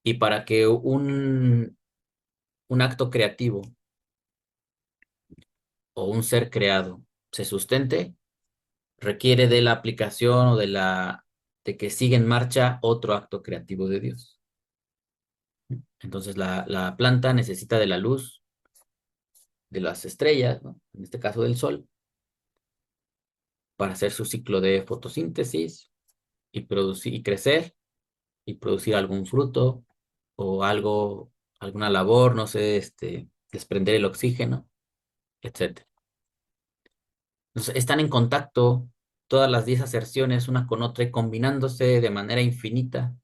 Y para que un acto creativo o un ser creado se sustente, requiere de la aplicación o de que siga en marcha otro acto creativo de Dios. Entonces la planta necesita de la luz de las estrellas, ¿no? En este caso del sol, para hacer su ciclo de fotosíntesis y producir y crecer y producir algún fruto o algo, alguna labor, no sé, desprender el oxígeno, etcétera. Entonces, están en contacto todas las 10 aserciones una con otra y combinándose de manera infinita,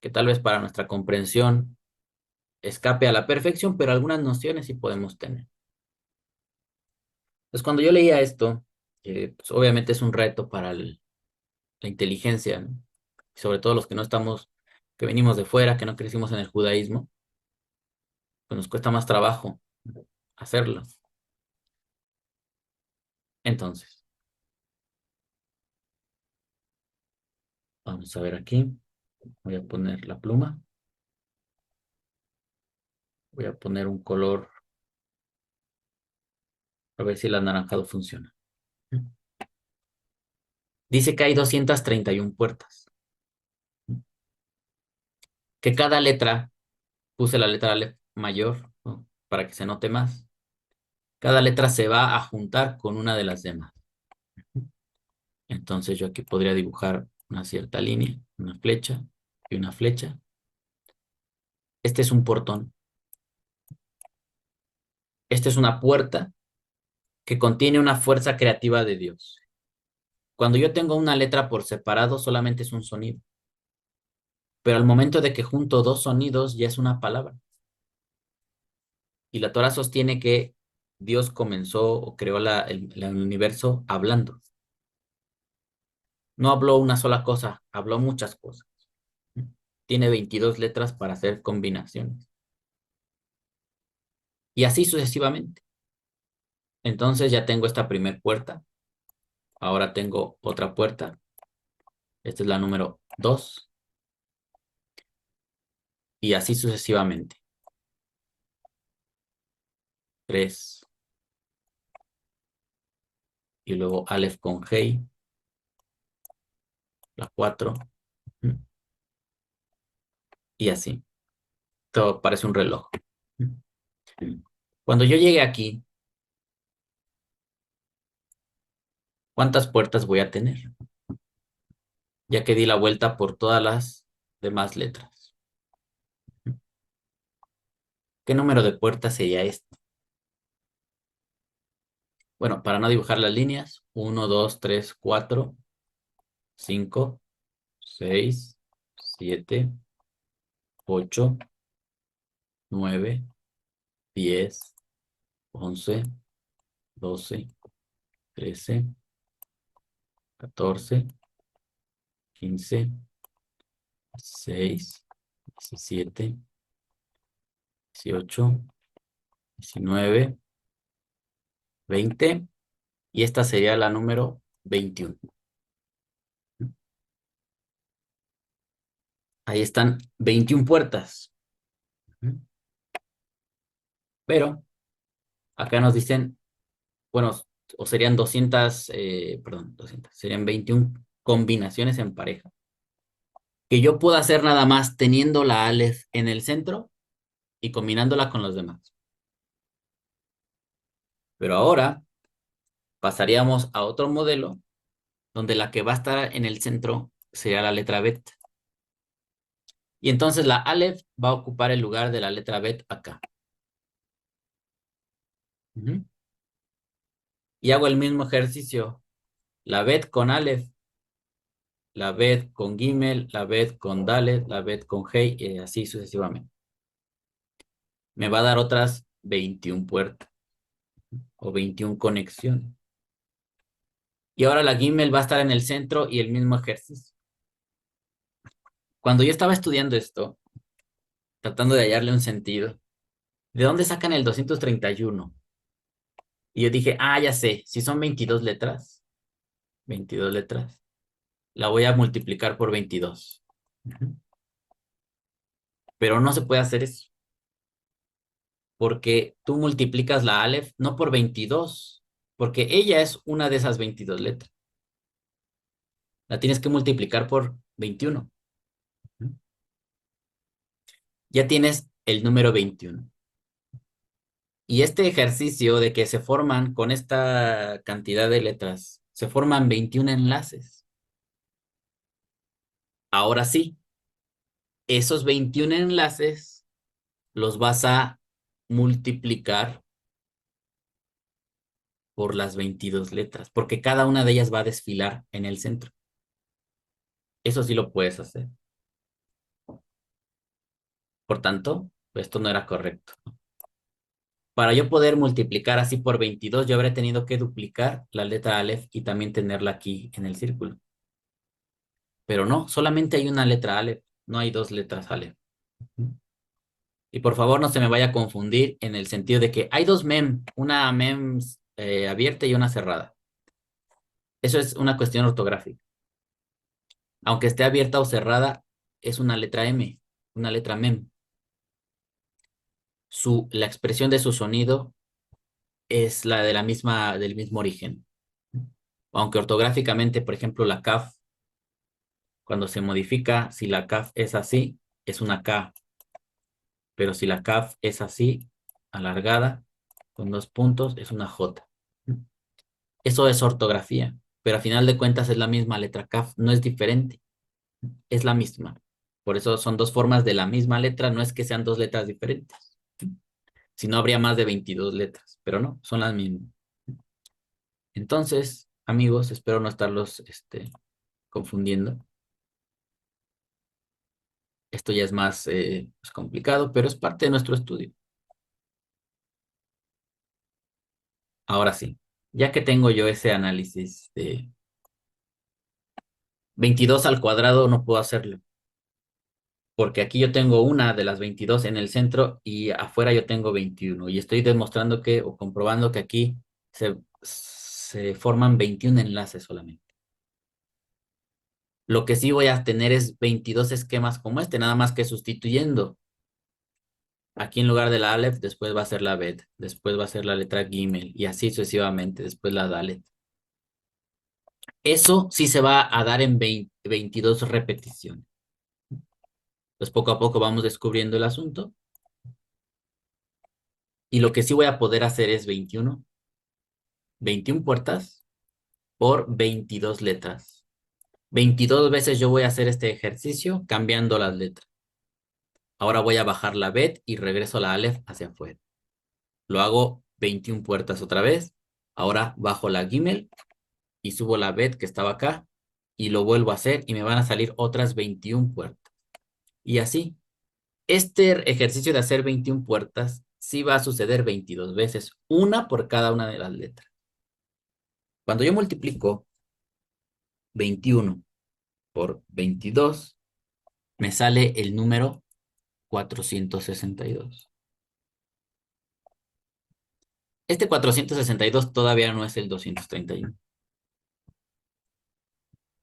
que tal vez para nuestra comprensión escape a la perfección, pero algunas nociones sí podemos tener. Entonces, cuando yo leía esto, pues, obviamente es un reto para la inteligencia, ¿no? Sobre todo los que no estamos, que venimos de fuera, que no crecimos en el judaísmo, pues nos cuesta más trabajo hacerlo. Entonces, vamos a ver aquí. Voy a poner la pluma. Voy a poner un color, a ver si el anaranjado funciona. Dice que hay 231 puertas. Que cada letra, puse la letra mayor, ¿no? Para que se note más. Cada letra se va a juntar con una de las demás. Entonces yo aquí podría dibujar una cierta línea, una flecha y una flecha. Este es un portón. Esta es una puerta que contiene una fuerza creativa de Dios. Cuando yo tengo una letra por separado, solamente es un sonido. Pero al momento de que junto dos sonidos, ya es una palabra. Y la Torah sostiene que Dios comenzó o creó el universo hablando. No habló una sola cosa, habló muchas cosas. Tiene 22 letras para hacer combinaciones. Y así sucesivamente. Entonces ya tengo esta primer puerta. Ahora tengo otra puerta. Esta es la número 2. Y así sucesivamente. 3. Y luego Aleph con Hei. La 4. Y así. Todo parece un reloj. Cuando yo llegue aquí, ¿cuántas puertas voy a tener? Ya que di la vuelta por todas las demás letras. ¿Qué número de puertas sería este? Bueno, para no dibujar las líneas, 1, 2, 3, 4, 5, 6, 7, 8, 9, 10, 11, 12, 13, 14, 15, 16, 17, 18, 19, 20, y esta sería la número 21. Ahí están 21 puertas. Pero acá nos dicen, bueno, o serían 200, perdón, 200, serían 21 combinaciones en pareja. Que yo puedo hacer nada más teniendo la Aleph en el centro y combinándola con los demás. Pero ahora pasaríamos a otro modelo donde la que va a estar en el centro sería la letra Bet. Y entonces la Aleph va a ocupar el lugar de la letra Bet acá. Ujú. Y hago el mismo ejercicio. La Bet con Aleph, la Bet con Gimel, la Bet con Dalet, la Bet con Hey, y así sucesivamente. Me va a dar otras 21 puertas o 21 conexiones. Y ahora la Gimel va a estar en el centro y el mismo ejercicio. Cuando yo estaba estudiando esto, tratando de hallarle un sentido, ¿de dónde sacan el 231? Y yo dije, ya sé, si son 22 letras, la voy a multiplicar por 22. Ujú. Pero no se puede hacer eso, porque tú multiplicas la Aleph no por 22, porque ella es una de esas 22 letras. La tienes que multiplicar por 21. Ujú. Ya tienes el número 21. Y este ejercicio de que se forman con esta cantidad de letras, se forman 21 enlaces. Ahora sí, esos 21 enlaces los vas a multiplicar por las 22 letras, porque cada una de ellas va a desfilar en el centro. Eso sí lo puedes hacer. Por tanto, esto no era correcto. Para yo poder multiplicar así por 22, yo habría tenido que duplicar la letra Aleph y también tenerla aquí en el círculo. Pero no, solamente hay una letra Aleph, no hay dos letras Aleph. Y por favor no se me vaya a confundir en el sentido de que hay dos mem, una mem abierta y una cerrada. Eso es una cuestión ortográfica. Aunque esté abierta o cerrada, es una letra M, una letra mem. La expresión de su sonido es la de del mismo origen. Aunque ortográficamente, por ejemplo, la kaf, cuando se modifica, si la kaf es así, es una K. Pero si la kaf es así, alargada, con dos puntos, es una J. Eso es ortografía, pero a final de cuentas es la misma letra kaf, no es diferente, es la misma. Por eso son dos formas de la misma letra, no es que sean dos letras diferentes. Si no, habría más de 22 letras, pero no, son las mismas. Entonces, amigos, espero no estarlos confundiendo. Esto ya es más pues, complicado, pero es parte de nuestro estudio. Ahora sí, ya que tengo yo ese análisis de 22 al cuadrado, no puedo hacerlo, porque aquí yo tengo una de las 22 en el centro y afuera yo tengo 21 y estoy demostrando que o comprobando que aquí se forman 21 enlaces solamente. Lo que sí voy a tener es 22 esquemas como este, nada más que sustituyendo. Aquí en lugar de la Aleph, después va a ser la Bet, después va a ser la letra Gimel y así sucesivamente, después la Dalet. Eso sí se va a dar en 22 repeticiones. Pues poco a poco vamos descubriendo el asunto. Y lo que sí voy a poder hacer es 21 puertas por 22 letras. 22 veces yo voy a hacer este ejercicio cambiando las letras. Ahora voy a bajar la Bet y regreso la Aleph hacia afuera. Lo hago 21 puertas otra vez. Ahora bajo la Gimel y subo la Bet que estaba acá y lo vuelvo a hacer y me van a salir otras 21 puertas. Y así, este ejercicio de hacer 21 puertas sí va a suceder 22 veces, una por cada una de las letras. Cuando yo multiplico 21 por 22, me sale el número 462. Este 462 todavía no es el 231.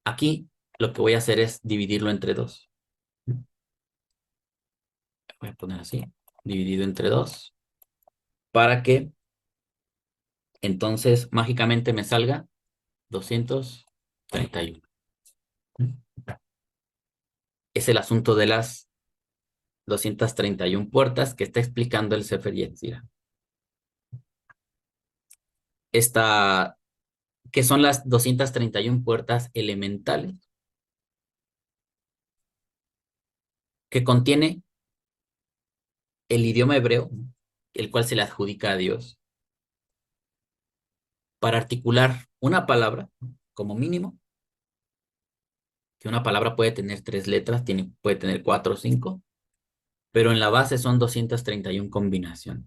Aquí lo que voy a hacer es dividirlo entre 2. Voy a poner así, dividido entre 2, para que entonces mágicamente me salga 231. Es el asunto de las 231 puertas que está explicando el Sefer Yetzirah. Esta, que son las 231 puertas elementales que contiene el idioma hebreo, el cual se le adjudica a Dios, para articular una palabra, como mínimo, que una palabra puede tener 3 letras, puede tener 4 o 5, pero en la base son 231 combinaciones.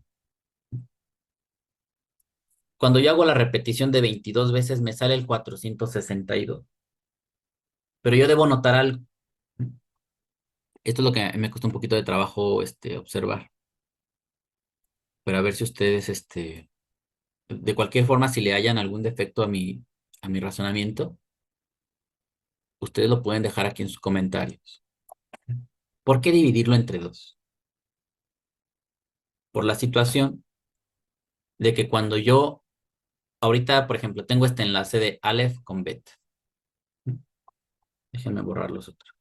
Cuando yo hago la repetición de 22 veces, me sale el 462. Pero yo debo notar algo. Esto es lo que me costó un poquito de trabajo observar. Pero a ver si ustedes, de cualquier forma, si le hallan algún defecto a mi razonamiento, ustedes lo pueden dejar aquí en sus comentarios. ¿Por qué dividirlo entre 2? Por la situación de que cuando yo, ahorita, por ejemplo, tengo este enlace de Aleph con Bet. Déjenme borrar los otros.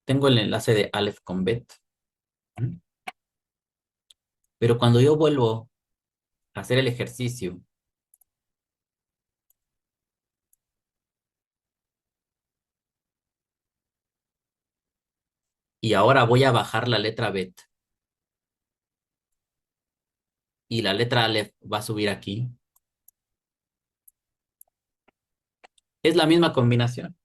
Tengo el enlace de Aleph con Bet. Pero cuando yo vuelvo a hacer el ejercicio y ahora voy a bajar la letra Bet y la letra Aleph va a subir aquí, es la misma combinación.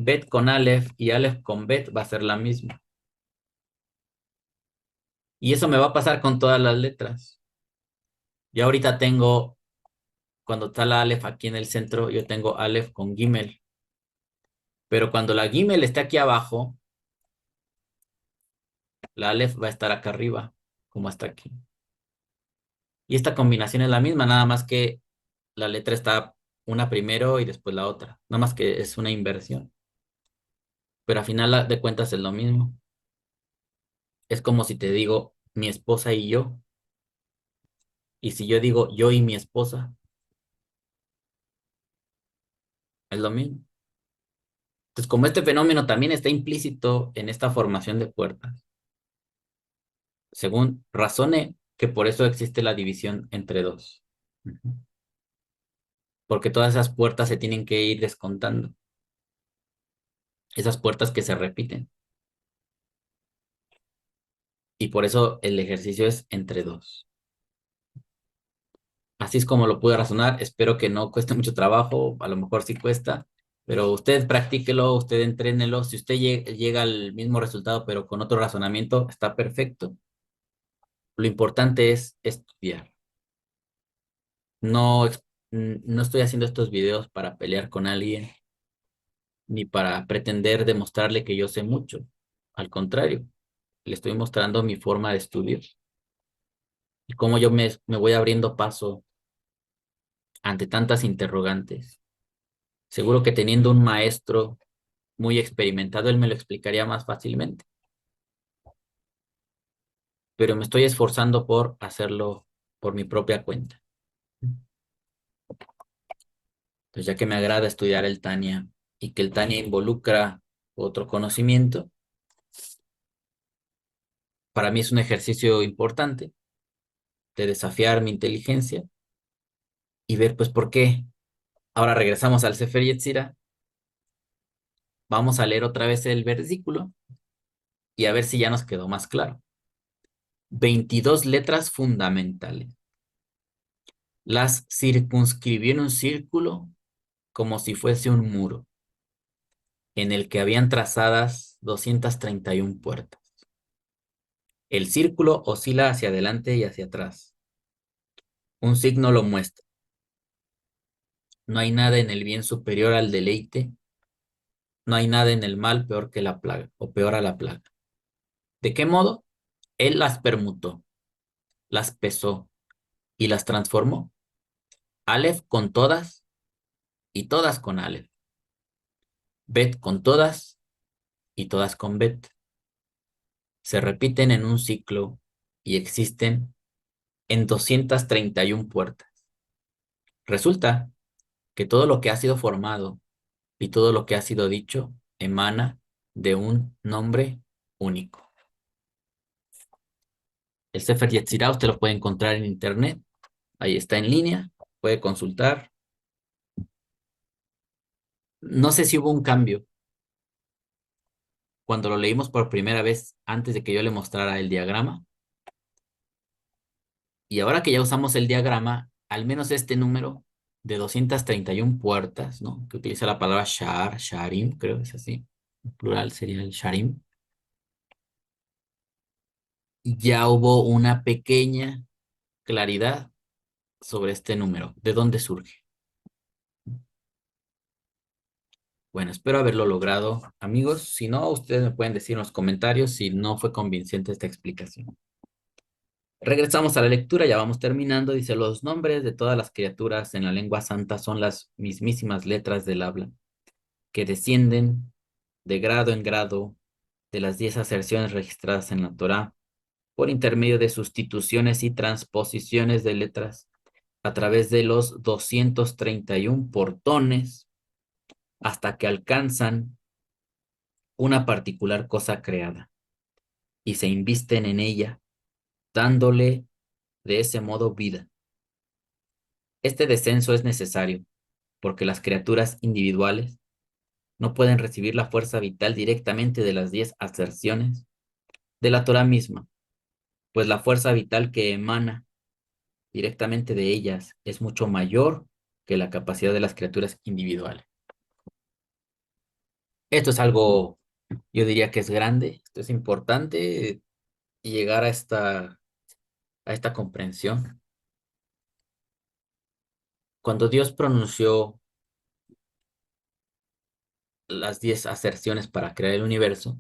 Bet con Aleph y Aleph con Bet va a ser la misma. Y eso me va a pasar con todas las letras. Yo ahorita tengo, cuando está la Aleph aquí en el centro, yo tengo Aleph con Gimel. Pero cuando la Gimel esté aquí abajo, la Aleph va a estar acá arriba, como hasta aquí. Y esta combinación es la misma, nada más que la letra está una primero y después la otra. Nada más que es una inversión. Pero al final de cuentas es lo mismo. Es como si te digo mi esposa y yo. Y si yo digo yo y mi esposa, es lo mismo. Entonces, como este fenómeno también está implícito en esta formación de puertas, según razoné que por eso existe la división entre 2. Ujú. Porque todas esas puertas se tienen que ir descontando. Esas puertas que se repiten. Y por eso el ejercicio es entre dos. Así es como lo pude razonar. Espero que no cueste mucho trabajo. A lo mejor sí cuesta. Pero usted practíquelo, usted entrénelo. Si usted llega al mismo resultado, pero con otro razonamiento, está perfecto. Lo importante es estudiar. No, no estoy haciendo estos videos para pelear con alguien, ni para pretender demostrarle que yo sé mucho. Al contrario, le estoy mostrando mi forma de estudiar y cómo yo me voy abriendo paso ante tantas interrogantes. Seguro que teniendo un maestro muy experimentado, él me lo explicaría más fácilmente, pero me estoy esforzando por hacerlo por mi propia cuenta. Entonces, ya que me agrada estudiar el Tania y que el Tania involucra otro conocimiento, para mí es un ejercicio importante de desafiar mi inteligencia y ver, pues, por qué. Ahora regresamos al Sefer Yetzirah, vamos a leer otra vez el versículo y a ver si ya nos quedó más claro. 22 letras fundamentales. Las circunscribió en un círculo como si fuese un muro, en el que habían trazadas 231 puertas. El círculo oscila hacia adelante y hacia atrás. Un signo lo muestra. No hay nada en el bien superior al deleite, no hay nada en el mal peor que la plaga, o peor a la plaga. ¿De qué modo? Él las permutó, las pesó y las transformó. Aleph con todas y todas con Aleph. Bet con todas y todas con Bet. Se repiten en un ciclo y existen en 231 puertas. Resulta que todo lo que ha sido formado y todo lo que ha sido dicho emana de un nombre único. El Sefer Yetzirah usted lo puede encontrar en internet, ahí está en línea, puede consultar. No sé si hubo un cambio cuando lo leímos por primera vez antes de que yo le mostrara el diagrama. Y ahora que ya usamos el diagrama, al menos este número de 231 puertas, ¿no? Que utiliza la palabra sharim, creo que es así. En plural sería el sharim. Ya hubo una pequeña claridad sobre este número, de dónde surge. Bueno, espero haberlo logrado, amigos. Si no, ustedes me pueden decir en los comentarios si no fue convincente esta explicación. Regresamos a la lectura, ya vamos terminando. Dice, los nombres de todas las criaturas en la lengua santa son las mismísimas letras del habla, que descienden de grado en grado de las 10 aserciones registradas en la Torá por intermedio de sustituciones y transposiciones de letras a través de los 231 portones hasta que alcanzan una particular cosa creada y se invisten en ella, dándole de ese modo vida. Este descenso es necesario porque las criaturas individuales no pueden recibir la fuerza vital directamente de las 10 aserciones de la Torah misma, pues la fuerza vital que emana directamente de ellas es mucho mayor que la capacidad de las criaturas individuales. Esto es algo, yo diría que es grande, esto es importante llegar a esta comprensión. Cuando Dios pronunció las 10 aserciones para crear el universo,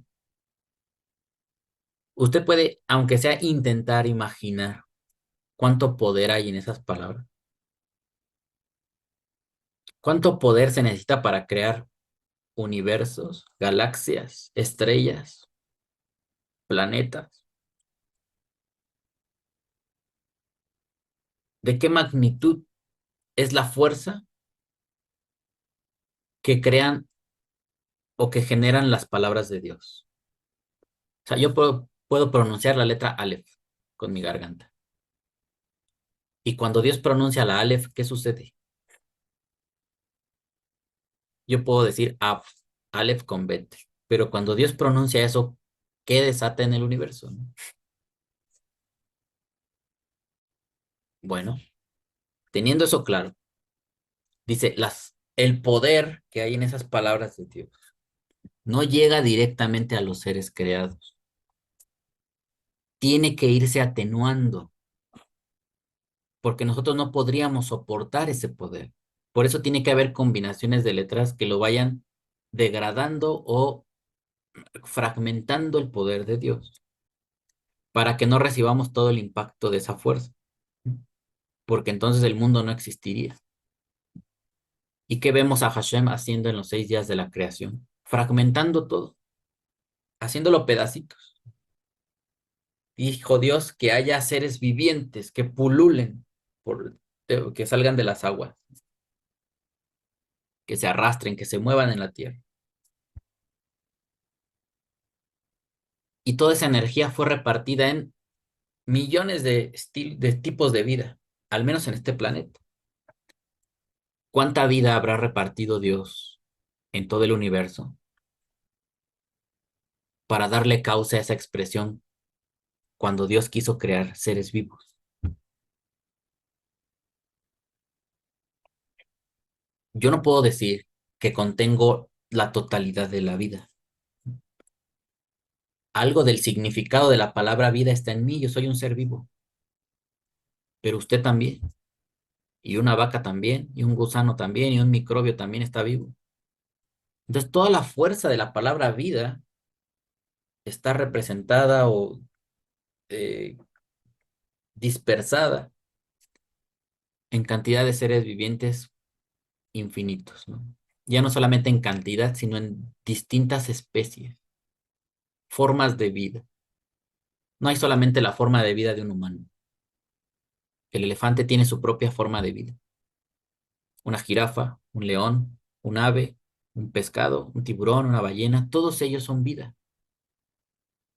usted puede, aunque sea intentar imaginar cuánto poder hay en esas palabras, cuánto poder se necesita para crear universos, galaxias, estrellas, planetas. ¿De qué magnitud es la fuerza que crean o que generan las palabras de Dios? O sea, yo puedo pronunciar la letra Aleph con mi garganta. Y cuando Dios pronuncia la Aleph, ¿qué sucede? Yo puedo decir Aleph con Bet, pero cuando Dios pronuncia eso, ¿qué desata en el universo? ¿No? Bueno, teniendo eso claro, dice, el poder que hay en esas palabras de Dios no llega directamente a los seres creados. Tiene que irse atenuando, porque nosotros no podríamos soportar ese poder. Por eso tiene que haber combinaciones de letras que lo vayan degradando o fragmentando el poder de Dios, para que no recibamos todo el impacto de esa fuerza, porque entonces el mundo no existiría. ¿Y qué vemos a Hashem haciendo en los 6 días de la creación? Fragmentando todo, haciéndolo pedacitos. Dijo Dios que haya seres vivientes que pululen, que salgan de las aguas, que se arrastren, que se muevan en la tierra. Y toda esa energía fue repartida en millones de tipos de vida, al menos en este planeta. ¿Cuánta vida habrá repartido Dios en todo el universo para darle causa a esa expresión cuando Dios quiso crear seres vivos? Yo no puedo decir que contengo la totalidad de la vida. Algo del significado de la palabra vida está en mí, yo soy un ser vivo, pero usted también, y una vaca también, y un gusano también, y un microbio también está vivo. Entonces, toda la fuerza de la palabra vida está representada o eh, dispersada en cantidad de seres vivientes infinitos, ¿no? Ya no solamente en cantidad, sino en distintas especies, formas de vida. No hay solamente la forma de vida de un humano. El elefante tiene su propia forma de vida. Una jirafa, un león, un ave, un pescado, un tiburón, una ballena, todos ellos son vida.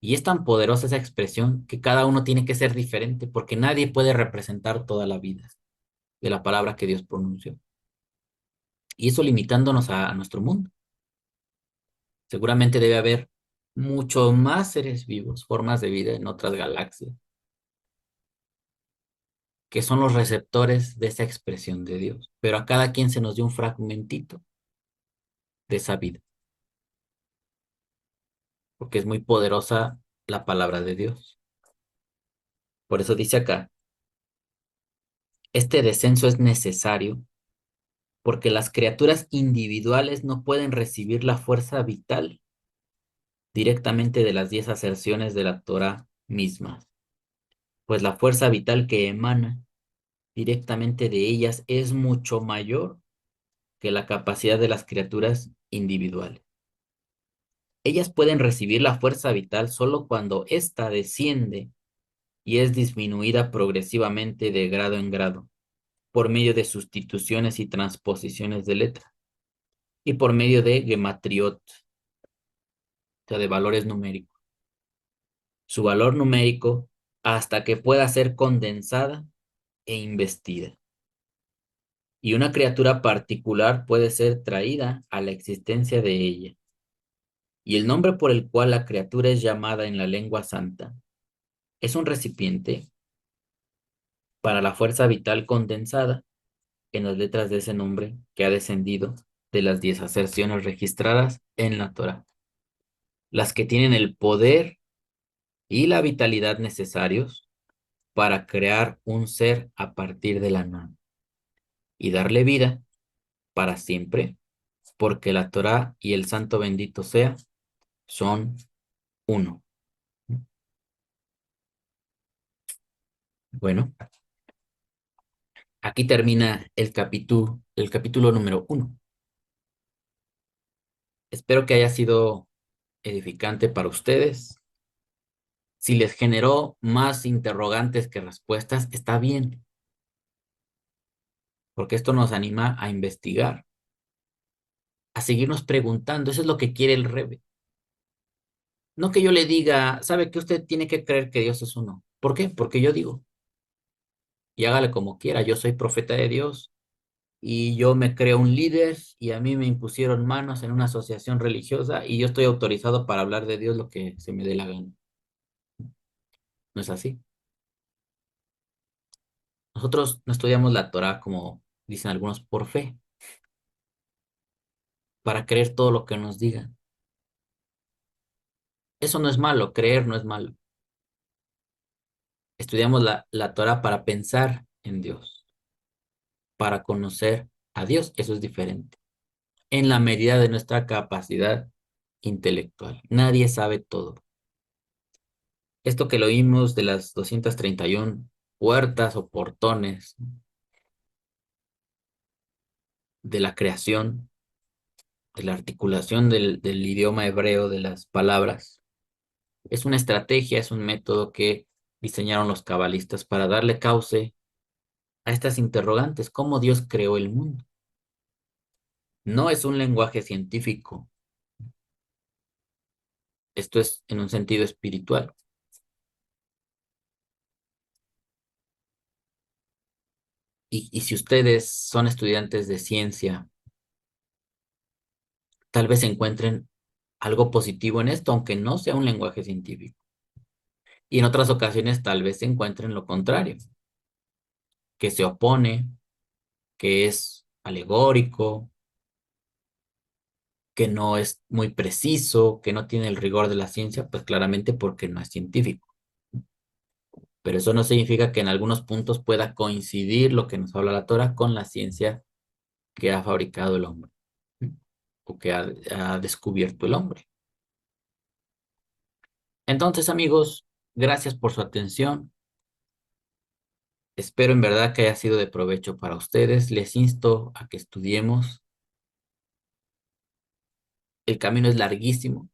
Y es tan poderosa esa expresión que cada uno tiene que ser diferente porque nadie puede representar toda la vida de la palabra que Dios pronunció. Y eso limitándonos a nuestro mundo. Seguramente debe haber mucho más seres vivos, formas de vida en otras galaxias, que son los receptores de esa expresión de Dios. Pero a cada quien se nos dio un fragmentito de esa vida, porque es muy poderosa la palabra de Dios. Por eso dice acá, este descenso es necesario porque las criaturas individuales no pueden recibir la fuerza vital directamente de las 10 aserciones de la Torah misma, pues la fuerza vital que emana directamente de ellas es mucho mayor que la capacidad de las criaturas individuales. Ellas pueden recibir la fuerza vital solo cuando ésta desciende y es disminuida progresivamente de grado en grado, por medio de sustituciones y transposiciones de letra, y por medio de gematriot, o sea, de valores numéricos. Su valor numérico hasta que pueda ser condensada e investida. Y una criatura particular puede ser traída a la existencia de ella. Y el nombre por el cual la criatura es llamada en la lengua santa es un recipiente para la fuerza vital condensada en las letras de ese nombre que ha descendido de las 10 aserciones registradas en la Torah, las que tienen el poder y la vitalidad necesarios para crear un ser a partir de la nada y darle vida para siempre, porque la Torah y el Santo bendito sea son uno. Bueno, aquí termina el capítulo número 1. Espero que haya sido edificante para ustedes. Si les generó más interrogantes que respuestas, está bien, porque esto nos anima a investigar, a seguirnos preguntando. Eso es lo que quiere el Rebe. No que yo le diga, sabe que usted tiene que creer que Dios es uno. ¿Por qué? Porque yo digo, y hágale como quiera, yo soy profeta de Dios y yo me creo un líder y a mí me impusieron manos en una asociación religiosa y yo estoy autorizado para hablar de Dios lo que se me dé la gana. ¿No es así? Nosotros no estudiamos la Torá como dicen algunos por fe, para creer todo lo que nos digan. Eso no es malo, creer no es malo. Estudiamos la Torá para pensar en Dios, para conocer a Dios. Eso es diferente. En la medida de nuestra capacidad intelectual. Nadie sabe todo. Esto que lo oímos de las 231 puertas o portones de la creación, de la articulación del idioma hebreo de las palabras, es una estrategia, es un método que diseñaron los cabalistas para darle cauce a estas interrogantes. ¿Cómo Dios creó el mundo? No es un lenguaje científico, esto es en un sentido espiritual. Y si ustedes son estudiantes de ciencia, tal vez encuentren algo positivo en esto, aunque no sea un lenguaje científico. Y en otras ocasiones tal vez encuentren lo contrario, que se opone, que es alegórico, que no es muy preciso, que no tiene el rigor de la ciencia, pues claramente porque no es científico. Pero eso no significa que en algunos puntos pueda coincidir lo que nos habla la Torah con la ciencia que ha fabricado el hombre, ¿sí? O que ha descubierto el hombre. Entonces, amigos, gracias por su atención. Espero en verdad que haya sido de provecho para ustedes. Les insto a que estudiemos. El camino es larguísimo.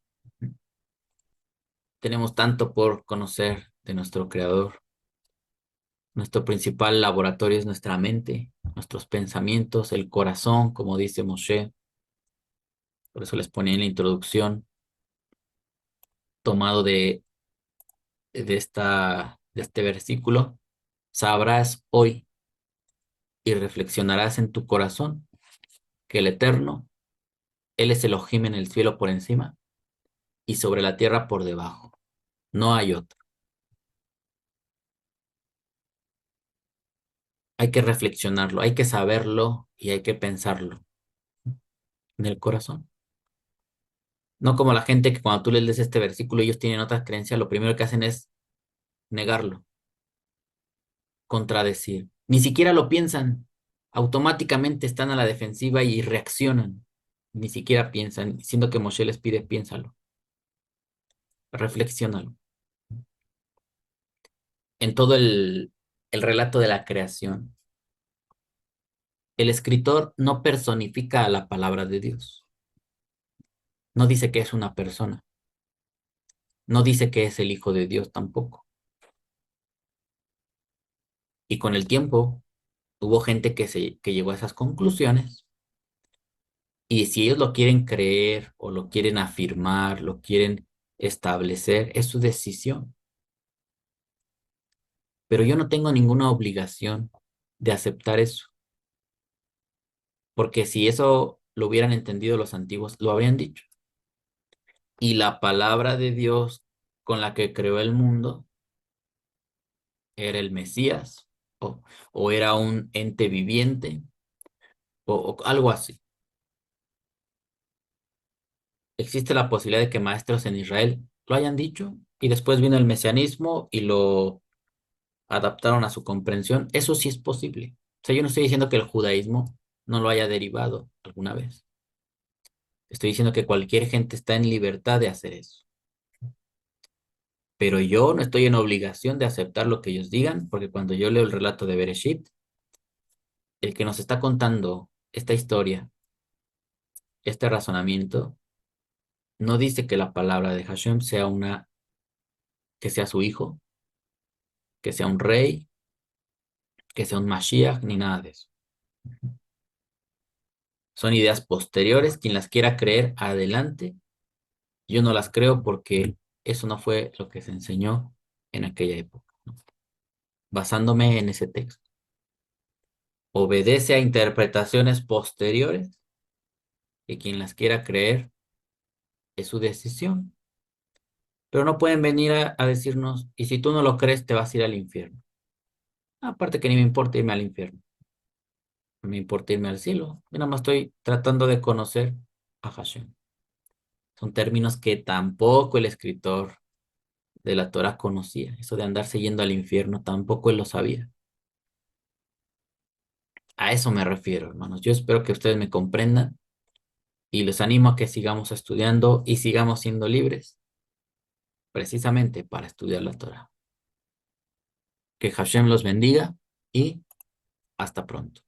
Tenemos tanto por conocer de nuestro Creador. Nuestro principal laboratorio es nuestra mente, nuestros pensamientos, el corazón, como dice Moshe. Por eso les ponía en la introducción, tomado de este versículo. Sabrás hoy y reflexionarás en tu corazón que el Eterno, Él es Elohim en el cielo por encima y sobre la tierra por debajo. No hay otro. Hay que reflexionarlo, hay que saberlo y hay que pensarlo en el corazón. No como la gente que cuando tú les lees este versículo, ellos tienen otras creencias, lo primero que hacen es negarlo, contradecir. Ni siquiera lo piensan. Automáticamente están a la defensiva y reaccionan. Ni siquiera piensan, siendo que Moshe les pide, piénsalo, reflexiónalo. En todo el relato de la creación, el escritor no personifica a la palabra de Dios. No dice que es una persona. No dice que es el Hijo de Dios tampoco. Y con el tiempo hubo gente que llegó a esas conclusiones. Y si ellos lo quieren creer o lo quieren afirmar, lo quieren establecer, es su decisión. Pero yo no tengo ninguna obligación de aceptar eso, porque si eso lo hubieran entendido los antiguos, lo habrían dicho. Y la palabra de Dios con la que creó el mundo era el Mesías o, o era un ente viviente o algo así. Existe la posibilidad de que maestros en Israel lo hayan dicho y después vino el mesianismo y lo adaptaron a su comprensión. Eso sí es posible. O sea, yo no estoy diciendo que el judaísmo no lo haya derivado alguna vez. Estoy diciendo que cualquier gente está en libertad de hacer eso. Pero yo no estoy en obligación de aceptar lo que ellos digan, porque cuando yo leo el relato de Bereshit, el que nos está contando esta historia, este razonamiento, no dice que la palabra de Hashem sea que sea su hijo, que sea un rey, que sea un Mashiach, ni nada de eso. Son ideas posteriores. Quien las quiera creer, adelante. Yo no las creo porque eso no fue lo que se enseñó en aquella época, ¿no? Basándome en ese texto. Obedece a interpretaciones posteriores y quien las quiera creer es su decisión. Pero no pueden venir a decirnos, y si tú no lo crees, te vas a ir al infierno. Aparte que ni me importa irme al infierno, no me importa irme al cielo. Yo nada más estoy tratando de conocer a Hashem. Son términos que tampoco el escritor de la Torah conocía. Eso de andarse yendo al infierno, tampoco él lo sabía. A eso me refiero, hermanos. Yo espero que ustedes me comprendan y les animo a que sigamos estudiando y sigamos siendo libres, precisamente para estudiar la Torah. Que Hashem los bendiga y hasta pronto.